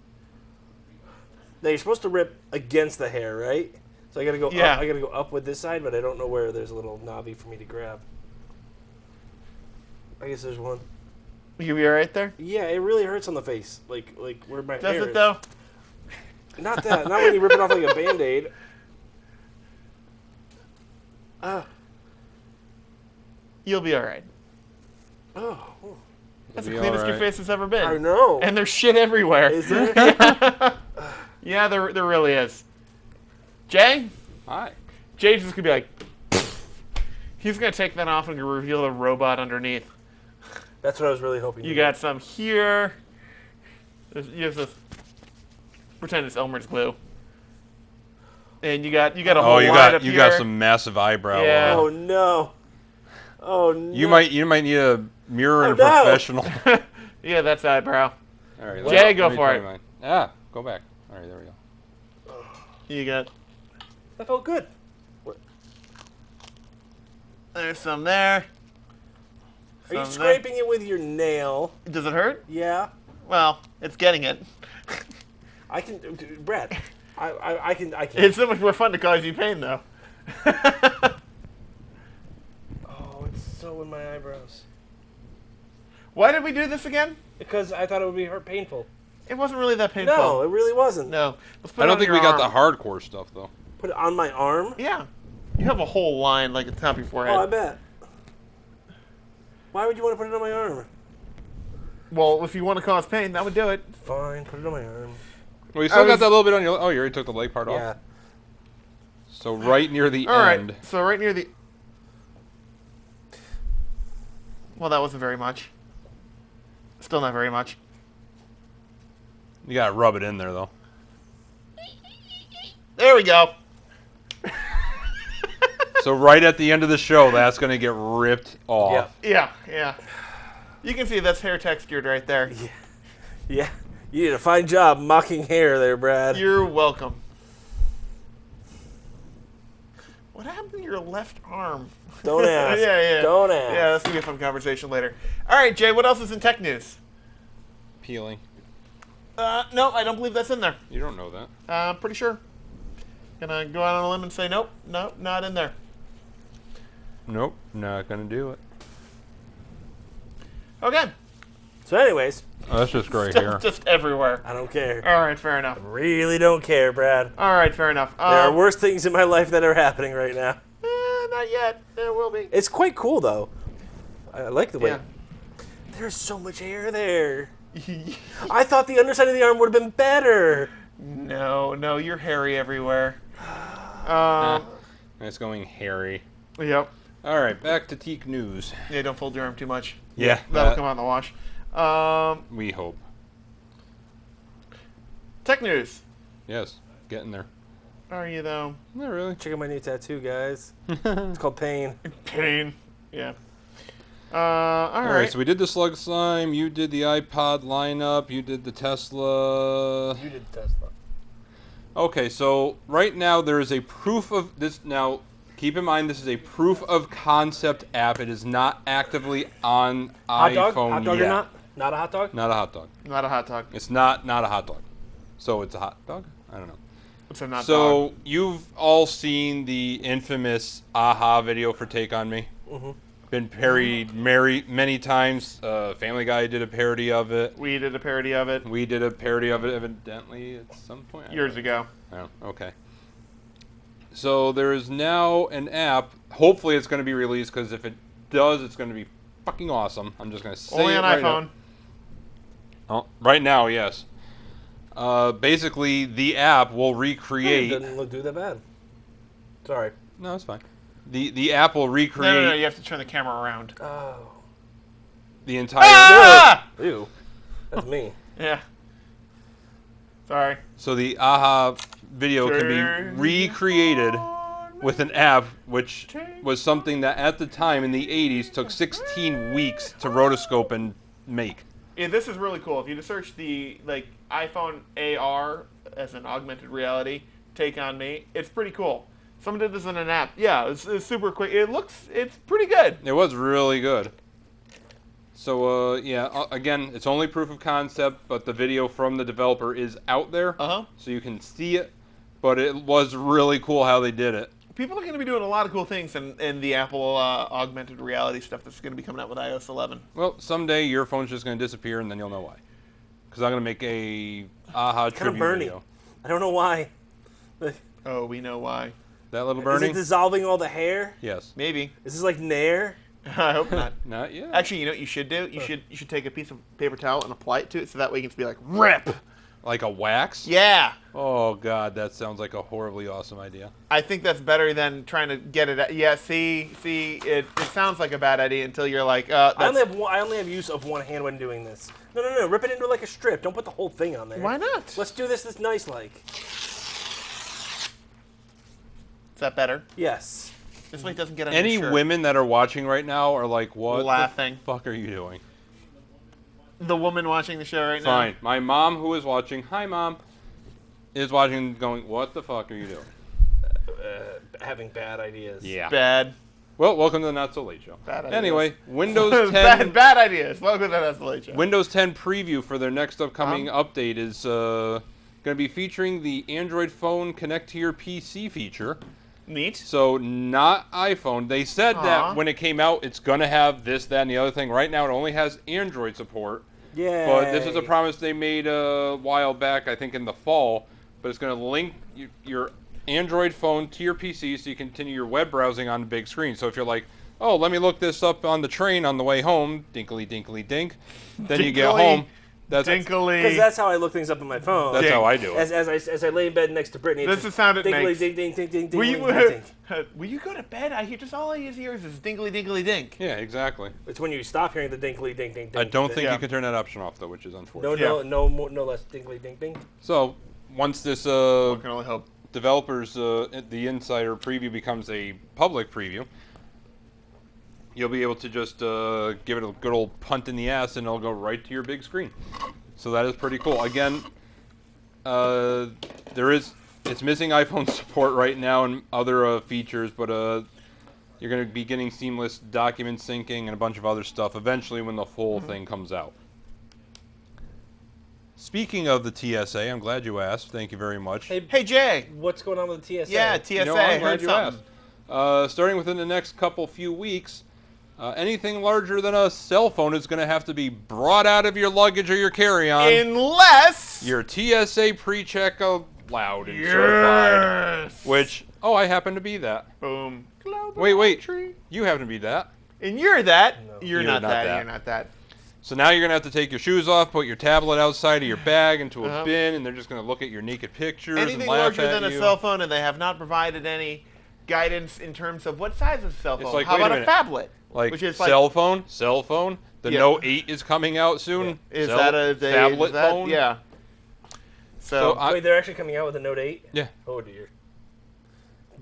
Now you're supposed to rip against the hair, right? So I gotta go Yeah. up. I gotta go up with this side, but I don't know where there's a little knobby for me to grab. I guess there's one. You be all right there? Yeah, it really hurts on the face, like where my hair Does it is. though? Not that. Not when you rip it off like a Band-Aid. You'll be all right. Oh. That's the You'll be cleanest all your right. face has ever been. I know. And there's shit everywhere. Is there? Yeah, there really is. Jay? Hi. Jay's just gonna be like, he's gonna take that off and reveal the robot underneath. That's what I was really hoping. You got some here. You have this. Pretend it's Elmer's glue. And you got a whole Oh, you line got up you here. got some massive eyebrow. Yeah. Oh no. Oh no. You might need a mirror and a no. professional. Yeah, that's eyebrow. All right, Jay, let go me for try it. mine. Ah, go back. All right, there we go. You got. That felt good. There's some there. Are you Some scraping it with your nail? there. Does it hurt? Yeah. Well, it's getting it. I can, Brad. I can. It's so much more fun to cause you pain, though. Oh, it's so in my eyebrows. Why did we do this again? Because I thought it would be painful. It wasn't really that painful. No, it really wasn't. No. Let's put I it don't on think your we got arm. the hardcore stuff though. Put it on my arm. Yeah. You have a whole line like at the top of your forehead. Oh, I bet. Why would you want to put it on my arm? Well, if you want to cause pain, that would do it. Fine, put it on my arm. Well, you still got was- that little bit on your. Oh, you already took the leg part Yeah. off. So right near the All right. end. So right near the. Well, that wasn't very much. Still not very much. You gotta rub it in there though. There we go. So right at the end of the show, that's gonna get ripped off. Yeah. You can see that's hair textured right there. Yeah. You did a fine job mocking hair there, Brad. You're welcome. What happened to your left arm? Don't ask. Yeah. Don't ask. Yeah, that's gonna be a fun conversation later. All right, Jay. What else is in tech news? Peeling. No, I don't believe that's in there. You don't know that. I'm pretty sure. Gonna go out on a limb and say nope, not in there. Nope, not gonna do it. Okay. So, anyways, Oh, that's just gray hair. Just everywhere. I don't care. All right, fair enough. Really don't care, Brad. All right, fair enough. There are worse things in my life that are happening right now. Not yet. There will be. It's quite cool, though. I like the way. Yeah. There's so much hair there. I thought the underside of the arm would have been better. No, you're hairy everywhere. It's going hairy. Yep. All right, back to Teak News. Yeah, don't fold your arm too much. Yeah, That'll come out in the wash. we hope. Tech news. Yes, getting there. Are you, though? Not really. Check out my new tattoo, guys. It's called Pain. Pain. Yeah. All All right. right, so we did the Slug Slime. You did the iPod lineup. You did the Tesla. You did Tesla. Okay, so right now there is a proof of this. Now, keep in mind this is a proof of concept app. It is not actively on Hot iPhone dog? Hot dog yet. or not? Not a hot dog? Not a hot dog. Not a hot dog. It's not a hot dog. So it's a hot dog? I don't know. It's a not So dog. you've all seen the infamous Aha video for Take On Me. Mm-hmm. Been parodied many times. Family Guy did a parody of it. We did a parody of it We did a parody of it evidently at some point. I don't years know. ago. Oh, okay. So there is now an app. Hopefully it's going to be released because if it does, it's going to be fucking awesome. I'm just going to say Only it on right iPhone. now. Oh, right now, yes. Basically, the app will It recreate. doesn't do that bad. Sorry. No, it's fine. The app will recreate No, you have to turn the camera around. Oh. the entire. Ah! Ew. That's me. Yeah. Sorry. So the Aha video can be recreated with an app, which was something that at the time in the 80s took 16 weeks to rotoscope and make. Yeah, this is really cool. If you just search the iPhone AR as an augmented reality, Take On Me, it's pretty cool. Someone did this in an app. Yeah, it's super quick. It's pretty good. It was really good. So, again, it's only proof of concept, but the video from the developer is out there, so you can see it. But it was really cool how they did it. People are going to be doing a lot of cool things in the Apple augmented reality stuff that's going to be coming out with iOS 11. Well, someday your phone's just going to disappear, and then you'll know why. Because I'm going to make a Aha Kind of tribute Bernie. video. I don't know why. Oh, we know why. That little Is Bernie? it dissolving all the hair? Yes. Maybe. Is this like Nair? I hope not. Not yet. Actually, you know what you should do? You should take a piece of paper towel and apply it to it so that way you can just be like, RIP! Like a wax? Yeah! Oh, God, that sounds like a horribly awesome idea. I think that's better than trying to get it. Yeah, see, it sounds like a bad idea until you're like, I that's, only have use of one hand when doing this. No. Rip it into like a strip. Don't put the whole thing on there. why not? Let's do this nice like. Is that better? Yes. This way it doesn't get on Any your shirt. women that are watching right now are like, what Laughing. the fuck are you doing? The woman watching the show right now. Fine. My mom, who is watching, hi, Mom, is watching going, what the fuck are you doing? Having bad ideas. Yeah. Bad. Well, welcome to the Not So Late Show. Bad ideas. Anyway, Windows 10 bad ideas. Welcome to That's the Late Show. Windows 10 preview for their next upcoming update is going to be featuring the Android phone connect to your PC feature. Neat. So not iPhone. They said that when it came out, it's going to have this, that, and the other thing. Right now, it only has Android support. Yeah. But this is a promise they made a while back, I think in the fall. But it's going to link your Android phone to your PC so you continue your web browsing on the big screen. So if you're like, oh, let me look this up on the train on the way home, dinkly, dinkly, dink. Then you get Dinkly, home. That's Dinkly. Because that's how I look things up on my phone. That's how I do it. As I lay in bed next to Brittany. This is the sound it dinkly, makes. ding, ding, ding, ding, ding, Will ding, you, ding, ding. will you go to bed? I hear just all I hear is dingly dingly dink. Yeah, exactly. It's when you stop hearing the dinkly, ding, ding, ding. I don't think Yeah. you can turn that option off though, which is No, unfortunate. no less dinkly, ding, ding. So once this I can only hope. developers the insider preview becomes a public preview, you'll be able to just give it a good old punt in the ass and it'll go right to your big screen. So that is pretty cool. Again, it's missing iPhone support right now and other features, but you're going to be getting seamless document syncing and a bunch of other stuff eventually when the full thing comes out. Speaking of the TSA, I'm glad you asked. Thank you very much. Hey Jay. What's going on with the TSA? Yeah, TSA. You know, I'm I heard glad you something. Starting within the next few weeks, anything larger than a cell phone is going to have to be brought out of your luggage or your carry-on. Unless Your TSA pre-check allowed and certified. Which, I happen to be that. boom. Wait. You happen to be that. And you're that. No. You're not that. You're not that. So now you're going to have to take your shoes off, put your tablet outside of your bag into a bin, and they're just going to look at your naked pictures Anything and laugh larger at than you. a cell phone, and they have not provided any guidance in terms of what size of cell phone. It's like, How wait a about a minute. phablet? Like, which is cell phone. The Yeah. Note 8 is coming out soon. Is that a phablet phone? Yeah. So, Wait, they're actually coming out with a Note 8? Yeah. Oh, dear.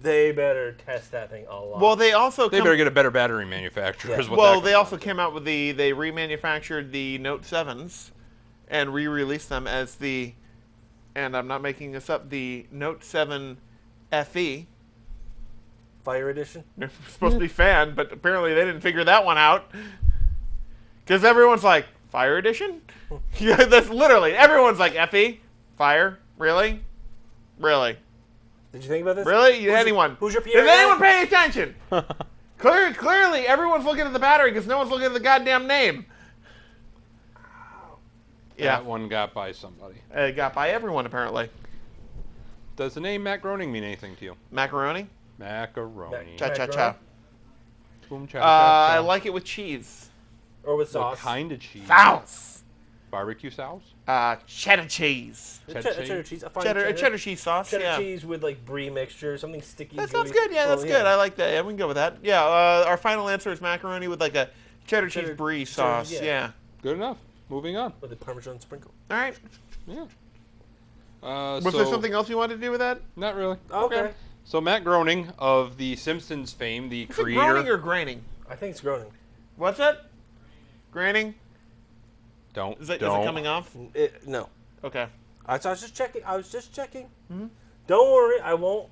They better test that thing a lot. well, they also They better get a better battery manufacturer. Yeah. Is what well, that they comes also down to. came out with they remanufactured the Note 7s and re-released them as and I'm not making this up, the Note 7 FE. Fire Edition? They're supposed to be fan, but apparently they didn't figure that one out. Because everyone's like, Fire Edition? Yeah, that's literally, everyone's like, FE? Fire? Really? Really? Did you think about this? Really? Anyone? Who's your PR Is guy? anyone paying attention? Clearly, everyone's looking at the battery because no one's looking at the goddamn name. Yeah, That one got by somebody. it got by everyone apparently. Does the name Matt Groening mean anything to you? Macaroni? Macaroni. Cha-cha-cha. Boom, cha, I like it with cheese. Or with What sauce? kind of cheese? Sauce. Barbecue sauce? Cheddar cheese. Cheddar cheese. I find Cheddar cheese sauce, Cheddar yeah. cheese with like brie mixture, something sticky. That sounds gooey. good, yeah, that's Oh, good. I like that. Yeah, we can go with that. Yeah, our final answer is macaroni with like a cheddar cheese brie sauce. yeah. Yeah. Good enough. Moving on. With a Parmesan sprinkle. All right. Yeah. Was so, there something else you wanted to do with that? Not really. Okay. So Matt Groening of The Simpsons fame, the Is it creator. groaning or graining? I think it's groaning. What's it? Graining? Don't. Is it don't. coming off? No. Okay. I was just checking. Mm-hmm. Don't worry, I won't.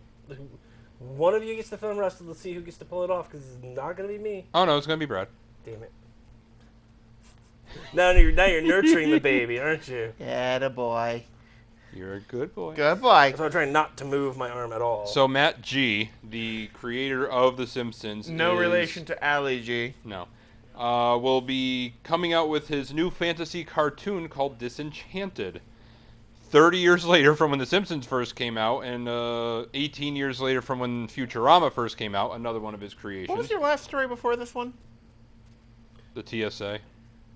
One of you gets the film wrestle. Let's see who gets to pull it off, because it's not going to be me. Oh no, it's gonna be Brad. Damn it. Now you're nurturing the baby, aren't you? Yeah, boy. You're a good boy. Good boy. So I'm trying not to move my arm at all. So Matt G, the creator of The Simpsons, No is- relation to Ali G. No. Will be coming out with his new fantasy cartoon called Disenchanted. 30 years later from when The Simpsons first came out, and 18 years later from when Futurama first came out, another one of his creations. What was your last story before this one? The TSA.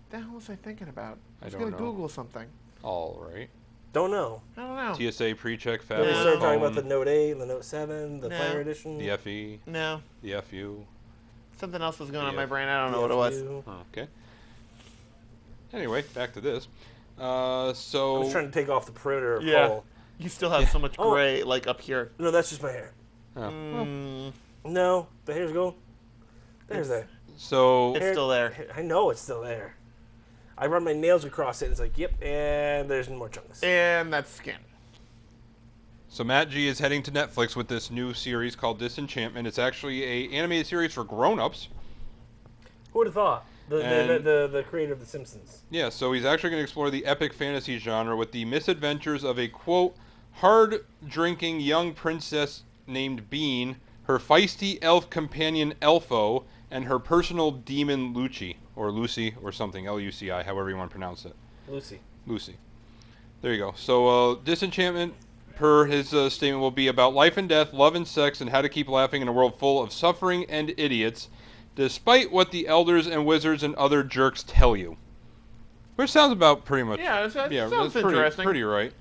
The hell was I thinking about? I was don't going to know. Google something. All right. Don't know. I don't know. TSA pre-check, Then we fabulous started talking phone, about the Note 8, the Note 7, the No. Fire Edition. the FE, No. the FU. Something else was going on in Yeah. my brain. I don't know what it was. FU. Okay. Anyway, back to this. I'm So just trying to take off the perimeter of Yeah. Cole. You still have so much Oh. gray, like, up here. No, that's just my hair. Mm, No, the hair's going. There's It's- that. so it's still there. I know it's still there. I run my nails across it, and it's like, yep, and there's more chunks. And that's skin. So Matt G is heading to Netflix with this new series called Disenchantment. It's actually a animated series for grown-ups. Who would have thought? And- The creator of The Simpsons. Yeah, so he's actually going to explore the epic fantasy genre with the misadventures of a, quote, hard-drinking young princess named Bean, her feisty elf companion Elfo, and her personal demon Lucy, or something, L-U-C-I, however you want to pronounce it. Lucy. There you go. So Disenchantment, per his statement, will be about life and death, love and sex, and how to keep laughing in a world full of suffering and idiots, despite what the elders and wizards and other jerks tell you. Which sounds about pretty much. Yeah, that yeah, sounds that's pretty, interesting. pretty right.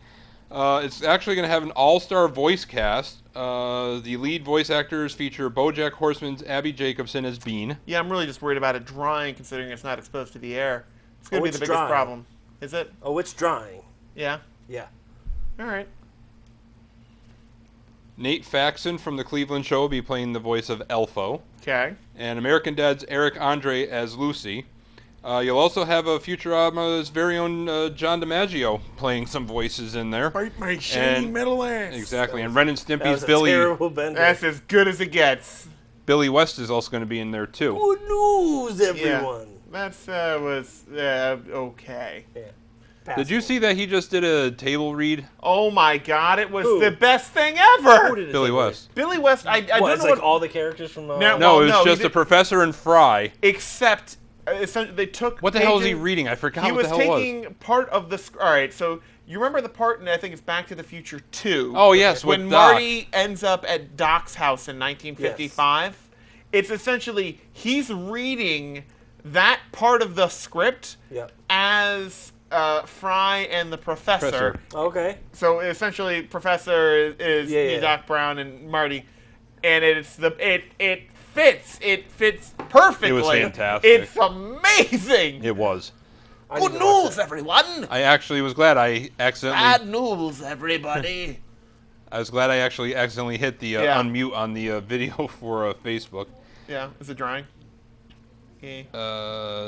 It's actually going to have an all-star voice cast. The lead voice actors feature BoJack Horseman's Abby Jacobson as Bean. Yeah, I'm really just worried about it drying, considering it's not exposed to the air. It's going to be it's the biggest drying. problem. Is it? Oh, it's drying. Yeah. Yeah. All right. Nate Faxon from The Cleveland Show will be playing the voice of Elfo. Okay. And American Dad's Eric Andre as Lucy. You'll also have Futurama's very own John DiMaggio playing some voices in there. Bite my shiny And- metal ass. Exactly, and Ren and That was Stimpy's a Billy terrible bender. That's as good as it gets. Billy West is also going to be in there too. Good news, everyone. That's was okay. Yeah. Did you see that he just did a table read? Oh my God! It was Who? the best thing ever. Who did it Billy take West. Billy West. I away? don't What, know it's like what. all the characters from... No. No, Well, it was no, he just did- a professor and Fry. Except, they took. What the hell is he pages- reading? I forgot He what was the hell it was. taking part of the. All right, so you remember the part, and I think it's Back to the Future 2. Oh, yes, when with Doc. Marty ends up at Doc's house in 1955. It's essentially he's reading that part of the script Yep. as Fry and the professor. Okay. So essentially, Professor is Yeah. Doc Brown and Marty, and it fits perfectly. It was fantastic. It's amazing. It was. I Good need to watch news, that. everyone. I actually was glad I accidentally. Bad news, everybody. I was glad I actually accidentally hit the Yeah. unmute on the video for Facebook. Yeah, is it drying? Yeah.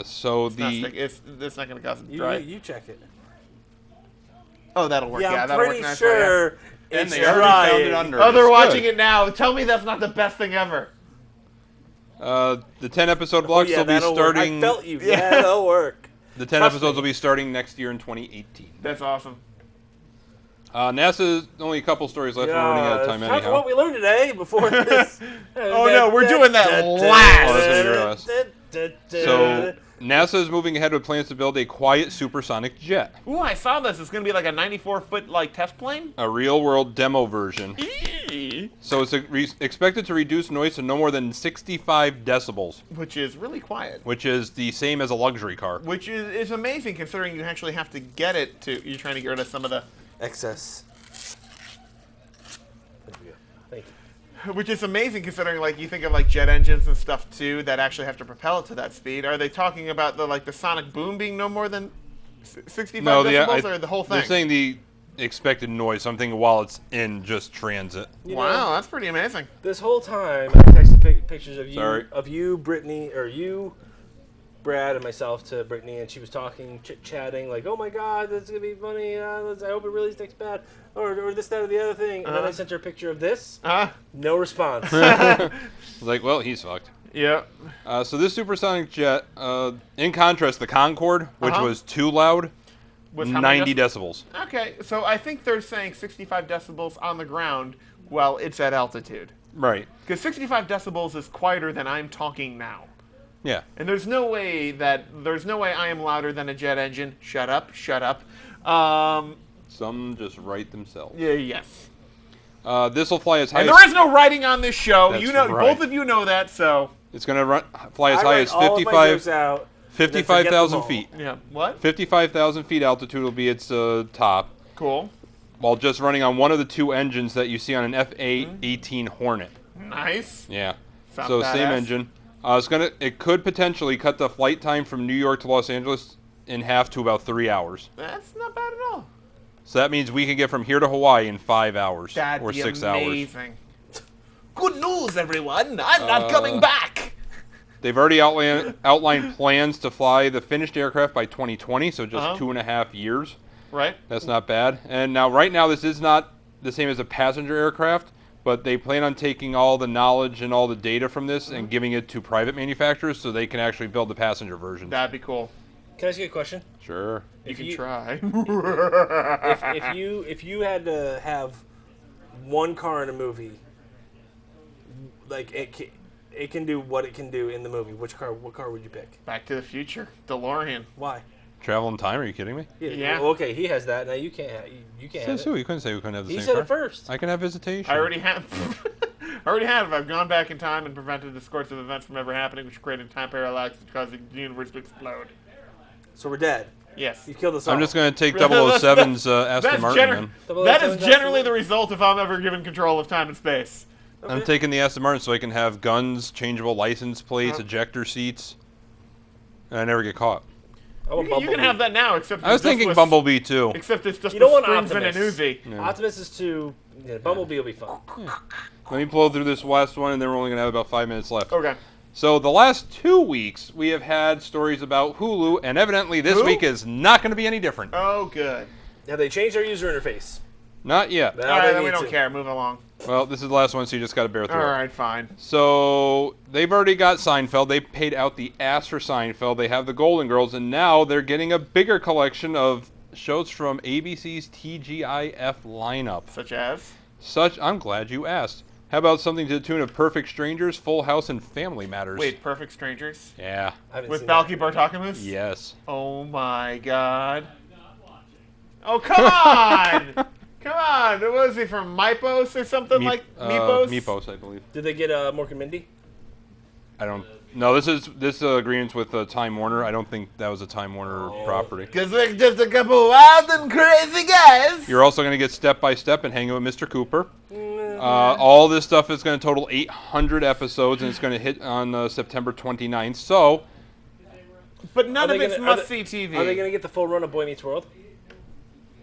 So It's not the stick- it's not going to cause it to You, dry. you check it. Oh, that'll work. Yeah, Yeah, I'm that'll pretty work nicely, sure and it's they already found it drying. under. Yeah. Oh, they're It's watching good. it now. Tell me that's not the best thing ever. The 10 episode Oh, blocks yeah, will be that'll work. starting. I felt you. Yeah. Yeah, that'll work. The 10 Trust episodes me. will be starting next year in 2018. That's awesome. NASA's only a couple stories left. We're running out of time it's time for anyhow. what we learned today before this. Oh, no, we're doing that last. Oh, that's gonna be your last. So NASA is moving ahead with plans to build a quiet supersonic jet, Ooh, I saw this. It's going to be like a 94-foot like test plane. a real-world demo version. So it's expected to reduce noise to no more than 65 decibels, Which is really quiet. which is the same as a luxury car. Which is amazing considering you actually have to get it to. You're trying to get rid of some of the. Excess. Thank you. Thank you. Which is amazing considering like you think of like jet engines and stuff too that actually have to propel it to that speed. Are they talking about the sonic boom being no more than 65 decibels or the whole thing? They're saying the expected noise, something while it's in just transit. You Wow, know, that's pretty amazing. this whole time, I texted pictures of you, Sorry. Brittany, or you, Brad, and myself to Brittany, and she was talking, chit-chatting, like, "Oh my God, this is gonna be funny. I hope it really sticks bad, or this, that, or the other thing." And then I sent her a picture of this. No response. Like, well, he's fucked. Yeah. So this supersonic jet, in contrast, the Concorde, which was too loud, Was how many 90 decibels. Okay, so I think they're saying 65 decibels on the ground while it's at altitude. Right. Because 65 decibels is quieter than I'm talking now. Yeah. And there's no way I am louder than a jet engine. Shut up, shut up. Some just write themselves. Yeah, yes. This will fly as high And as... there is no writing on this show. That's You know, right. both of you know that, so. It's going to fly as I high write as all of my jokes 55 out, and then forget them 55,000 all. feet. Yeah. What? 55,000 feet altitude will be its top, Cool. while just running on one of the two engines that you see on an F-18 Hornet. Nice. Yeah. Sounds So same badass. engine. It could potentially cut the flight time from New York to Los Angeles in half to about 3 hours. That's not bad at all. So that means we can get from here to Hawaii in 5 hours That'd or be 6 hours. amazing. Good news, everyone. I'm not coming back. They've already outlined plans to fly the finished aircraft by 2020, so just 2.5 years. Right? That's not bad. And now, right now, this is not the same as a passenger aircraft, but they plan on taking all the knowledge and all the data from this and giving it to private manufacturers so they can actually build the passenger version. That'd be cool. Can I ask you a question? Sure. You If can you- try. If you had to have one car in a movie, like it can do what it can do in the movie, what car would you pick? Back to the Future. DeLorean. Why? Travel in time? Are you kidding me? Yeah. Well, okay, he has that. Now you can't. You can't. Says Have who? it. You couldn't say we couldn't have the He same said car. it first. I can have visitation. I already have. I already have. I've gone back in time and prevented the course of events from ever happening, which created time parallax that caused the universe to explode. So we're dead. Yes. You killed us all. I'm just going to take That's- 007's Aston That's, Martin, gener- then. that is 007's generally Aston the result if I'm ever given control of time and space. I'm taking the Aston Martin so I can have guns, changeable license plates, ejector seats, and I never get caught. I want You can Bumblebee. have that now, except I was it's just thinking with- Bumblebee, too. Except it's just You don't with want springs and an Optimus. Uzi. Optimus is too. Yeah, Bumblebee will be fun. Let me blow through this last one, and then we're only going to have about 5 minutes left. Okay. So the last 2 weeks, we have had stories about Hulu, and evidently this Who? week is not going to be any different. Oh, good. Have they changed their user interface? Not yet. Now All right, they then we need don't to. care. Move along. Well, this is the last one, so you just got to bear through All it. right, fine. So they've already got Seinfeld. They paid out the ass for Seinfeld. They have the Golden Girls, and now they're getting a bigger collection of shows from ABC's TGIF lineup. I'm glad you asked. How about something to the tune of Perfect Strangers, Full House, and Family Matters? Wait, Perfect Strangers? Yeah. With Balki Bartokomous? Yes. Oh my god. Oh, come on! Come on! What was he from Mypos or something like Mypos? Mypos, I believe. Did they get Mork and Mindy? I don't. No, this agreements with Time Warner. I don't think that was a Time Warner property. Because we're just a couple wild and crazy guys. You're also going to get Step by Step and Hanging with Mr. Cooper. All this stuff is going to total 800 episodes, and it's going to hit on September 29th. So, but none of it's must-see TV. Are they going to get the full run of Boy Meets World?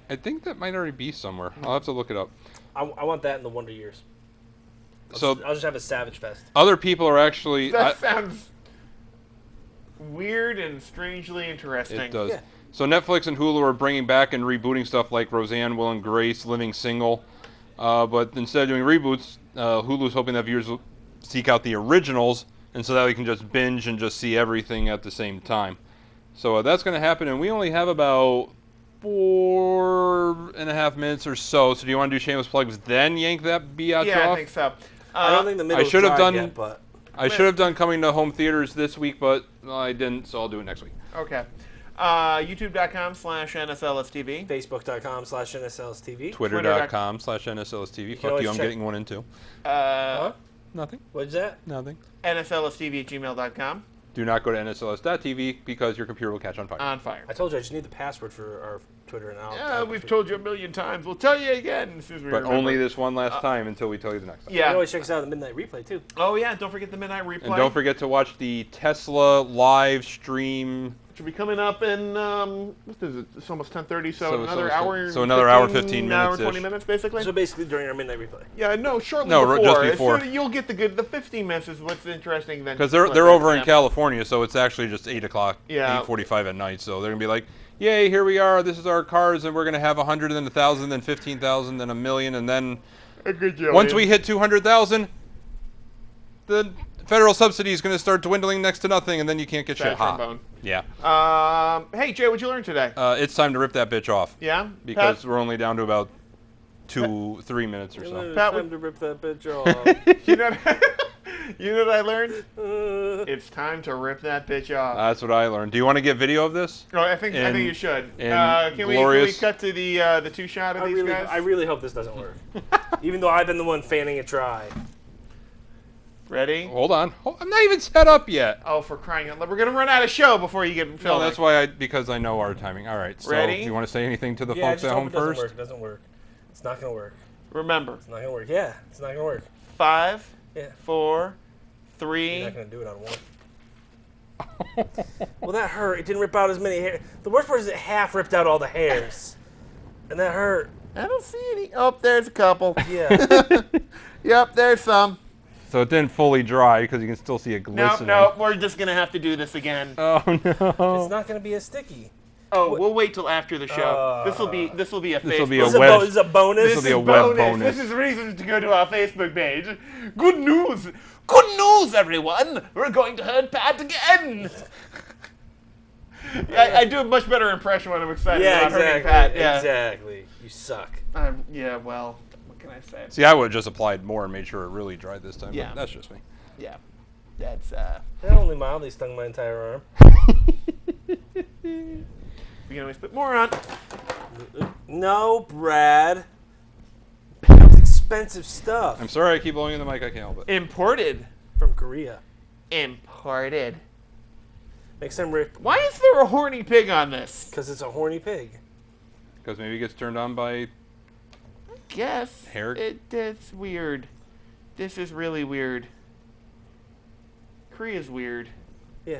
I think that might already be somewhere. I'll have to look it up. I want that in the Wonder Years. I'll just have a Savage Fest. Other people are actually... That sounds weird and strangely interesting. It does. Yeah. So Netflix and Hulu are bringing back and rebooting stuff like Roseanne, Will and Grace, Living Single. But instead of doing reboots, Hulu's hoping that viewers will seek out the originals, and so that we can just binge and just see everything at the same time. So that's going to happen, and we only have about 4.5 minutes or so. So do you want to do shameless plugs, then yank that biatch off? Yeah, I think so. I don't think the middle should have done. Yet, but I should have done coming to home theaters this week, but I didn't, so I'll do it next week. Okay. YouTube.com/NSLSTV. Facebook.com/NSLSTV. Twitter.com/NSLSTV. Fuck you, I'm getting one in two. Nothing. What's that? Nothing. NSLSTV@gmail.com. Do not go to NSLS.tv because your computer will catch on fire. On fire. I told you I just need the password for our Twitter and I'll. Yeah, we've told you a million times. We'll tell you again as soon as we But remember. only this one last time until we tell you the next time. You Yeah. can always check us out at the Midnight Replay too. Oh yeah, don't forget the Midnight Replay. And don't forget to watch the Tesla live stream. Which will be coming up in what is it? It's almost 10:30, so another hour. So another hour, 15 hour, minutes. 20 minutes, basically. So basically during our Midnight Replay. Yeah, no, shortly No, before. just before. As soon as you'll get the 15 minutes is what's interesting then. Because they're over in California, so it's actually just 8 o'clock, Yeah. 8:45 at night. So they're going to be like, yay, here we are. This is our cars, and we're going to have 100, then 1,000, then 15,000, then 1,000,000, and then A good job. once we hit 200,000, the federal subsidy is going to start dwindling next to nothing, and then you can't get shit. trombone. Yeah. Hey, Jay, what'd you learn today? It's time to rip that bitch off. Yeah? Because Pat? we're only down to about 3 minutes or so. It's Pat, time to rip that bitch off. You know what I learned? It's time to rip that bitch off. That's what I learned. Do you want to get video of this? Oh, I think And- you should. and Can we cut to the two shot of these guys? I really hope this doesn't work. Even though I've been the one fanning it dry. Ready? Hold on. I'm not even set up yet. Oh, for crying out loud. We're going to run out of show before you get filmed. No, that's why because I know our timing. All right. So, Ready? you want to say anything to the Yeah, I folks just at hope home it doesn't first? work. It doesn't work. It's not going to work. Remember. It's not going to work. Yeah, it's not going to work. 5, Yeah. 4, You're 3. not going to do it on one. Well, that hurt. It didn't rip out as many hairs. The worst part is it half ripped out all the hairs. And that hurt. I don't see any. Oh, there's a couple. Yeah. Yep, there's some. So it didn't fully dry because you can still see it glistening. No, we're just going to have to do this again. Oh no. It's not going to be as sticky. Oh, we'll wait till after the show. This will be a This will be Facebook. a web. This is a bonus. This will be a web bonus. This is reason to go to our Facebook page. Good news. Good news, everyone. We're going to hurt Pat again. I do a much better impression when I'm excited Yeah, about hurting exactly. Pat. Yeah. Exactly. You suck. Yeah, well, what can I say? See, I would have just applied more and made sure it really dried this time. Yeah. But that's just me. Yeah. That's, That only mildly stung my entire arm. we can always put more on. No, Brad. That's expensive stuff. I'm sorry I keep blowing in the mic. I can't help it. Imported. From Korea. Imported. Next time, Rick. Why is there a horny pig on this? Because it's a horny pig. Because maybe it gets turned on by Guess. hair. It's weird. This is really weird. Korea's weird. Yeah.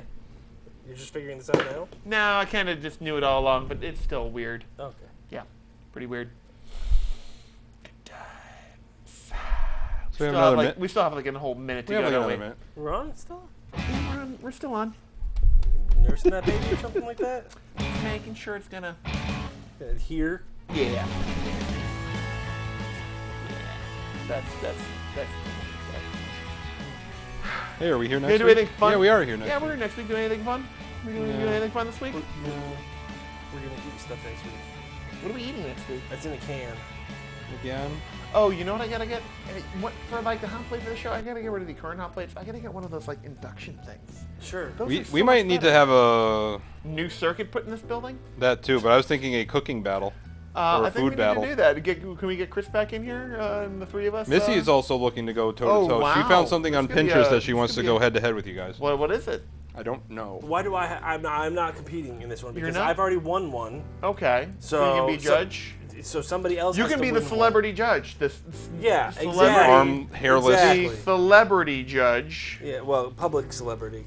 You're just figuring this out now? No, I kind of just knew it all along, but it's still weird. Okay. Yeah, pretty weird. So we have another minute. We still have like a whole minute to We have go, like don't another we? minute. We're on still? We're still on. Nursing that baby or something like that? Making sure it's gonna. Here? Yeah. That's. Hey, are we here next Gonna do week? anything fun? Yeah, we are here next We're next week. Do anything fun? We're gonna do anything fun this week? No. We're going to do stuff next week. What are we eating next week? That's in a can. Again. Oh, you know what I gotta get? What for like the hot plate for the show? I gotta get rid of the current hot plates. I gotta get one of those like induction things. Sure. Those are We so might much need to better. have a New circuit put in this building. that too, but I was thinking a cooking battle or I a think food we battle. need to do that. Can we get Chris back in here and the three of us? Missy is also looking to go toe to toe. Oh, She wow. found something on This could be Pinterest a- that she this wants could to be go a- head to head with you guys. What is it? I don't know. Why do I'm not competing in this one You're because not? I've already won one. Okay. So you can be judge. So somebody else. You has can to be the win one. celebrity judge. This Yeah, celebrity, exactly. Arm hairless. the Exactly. celebrity judge. Yeah, well, public celebrity.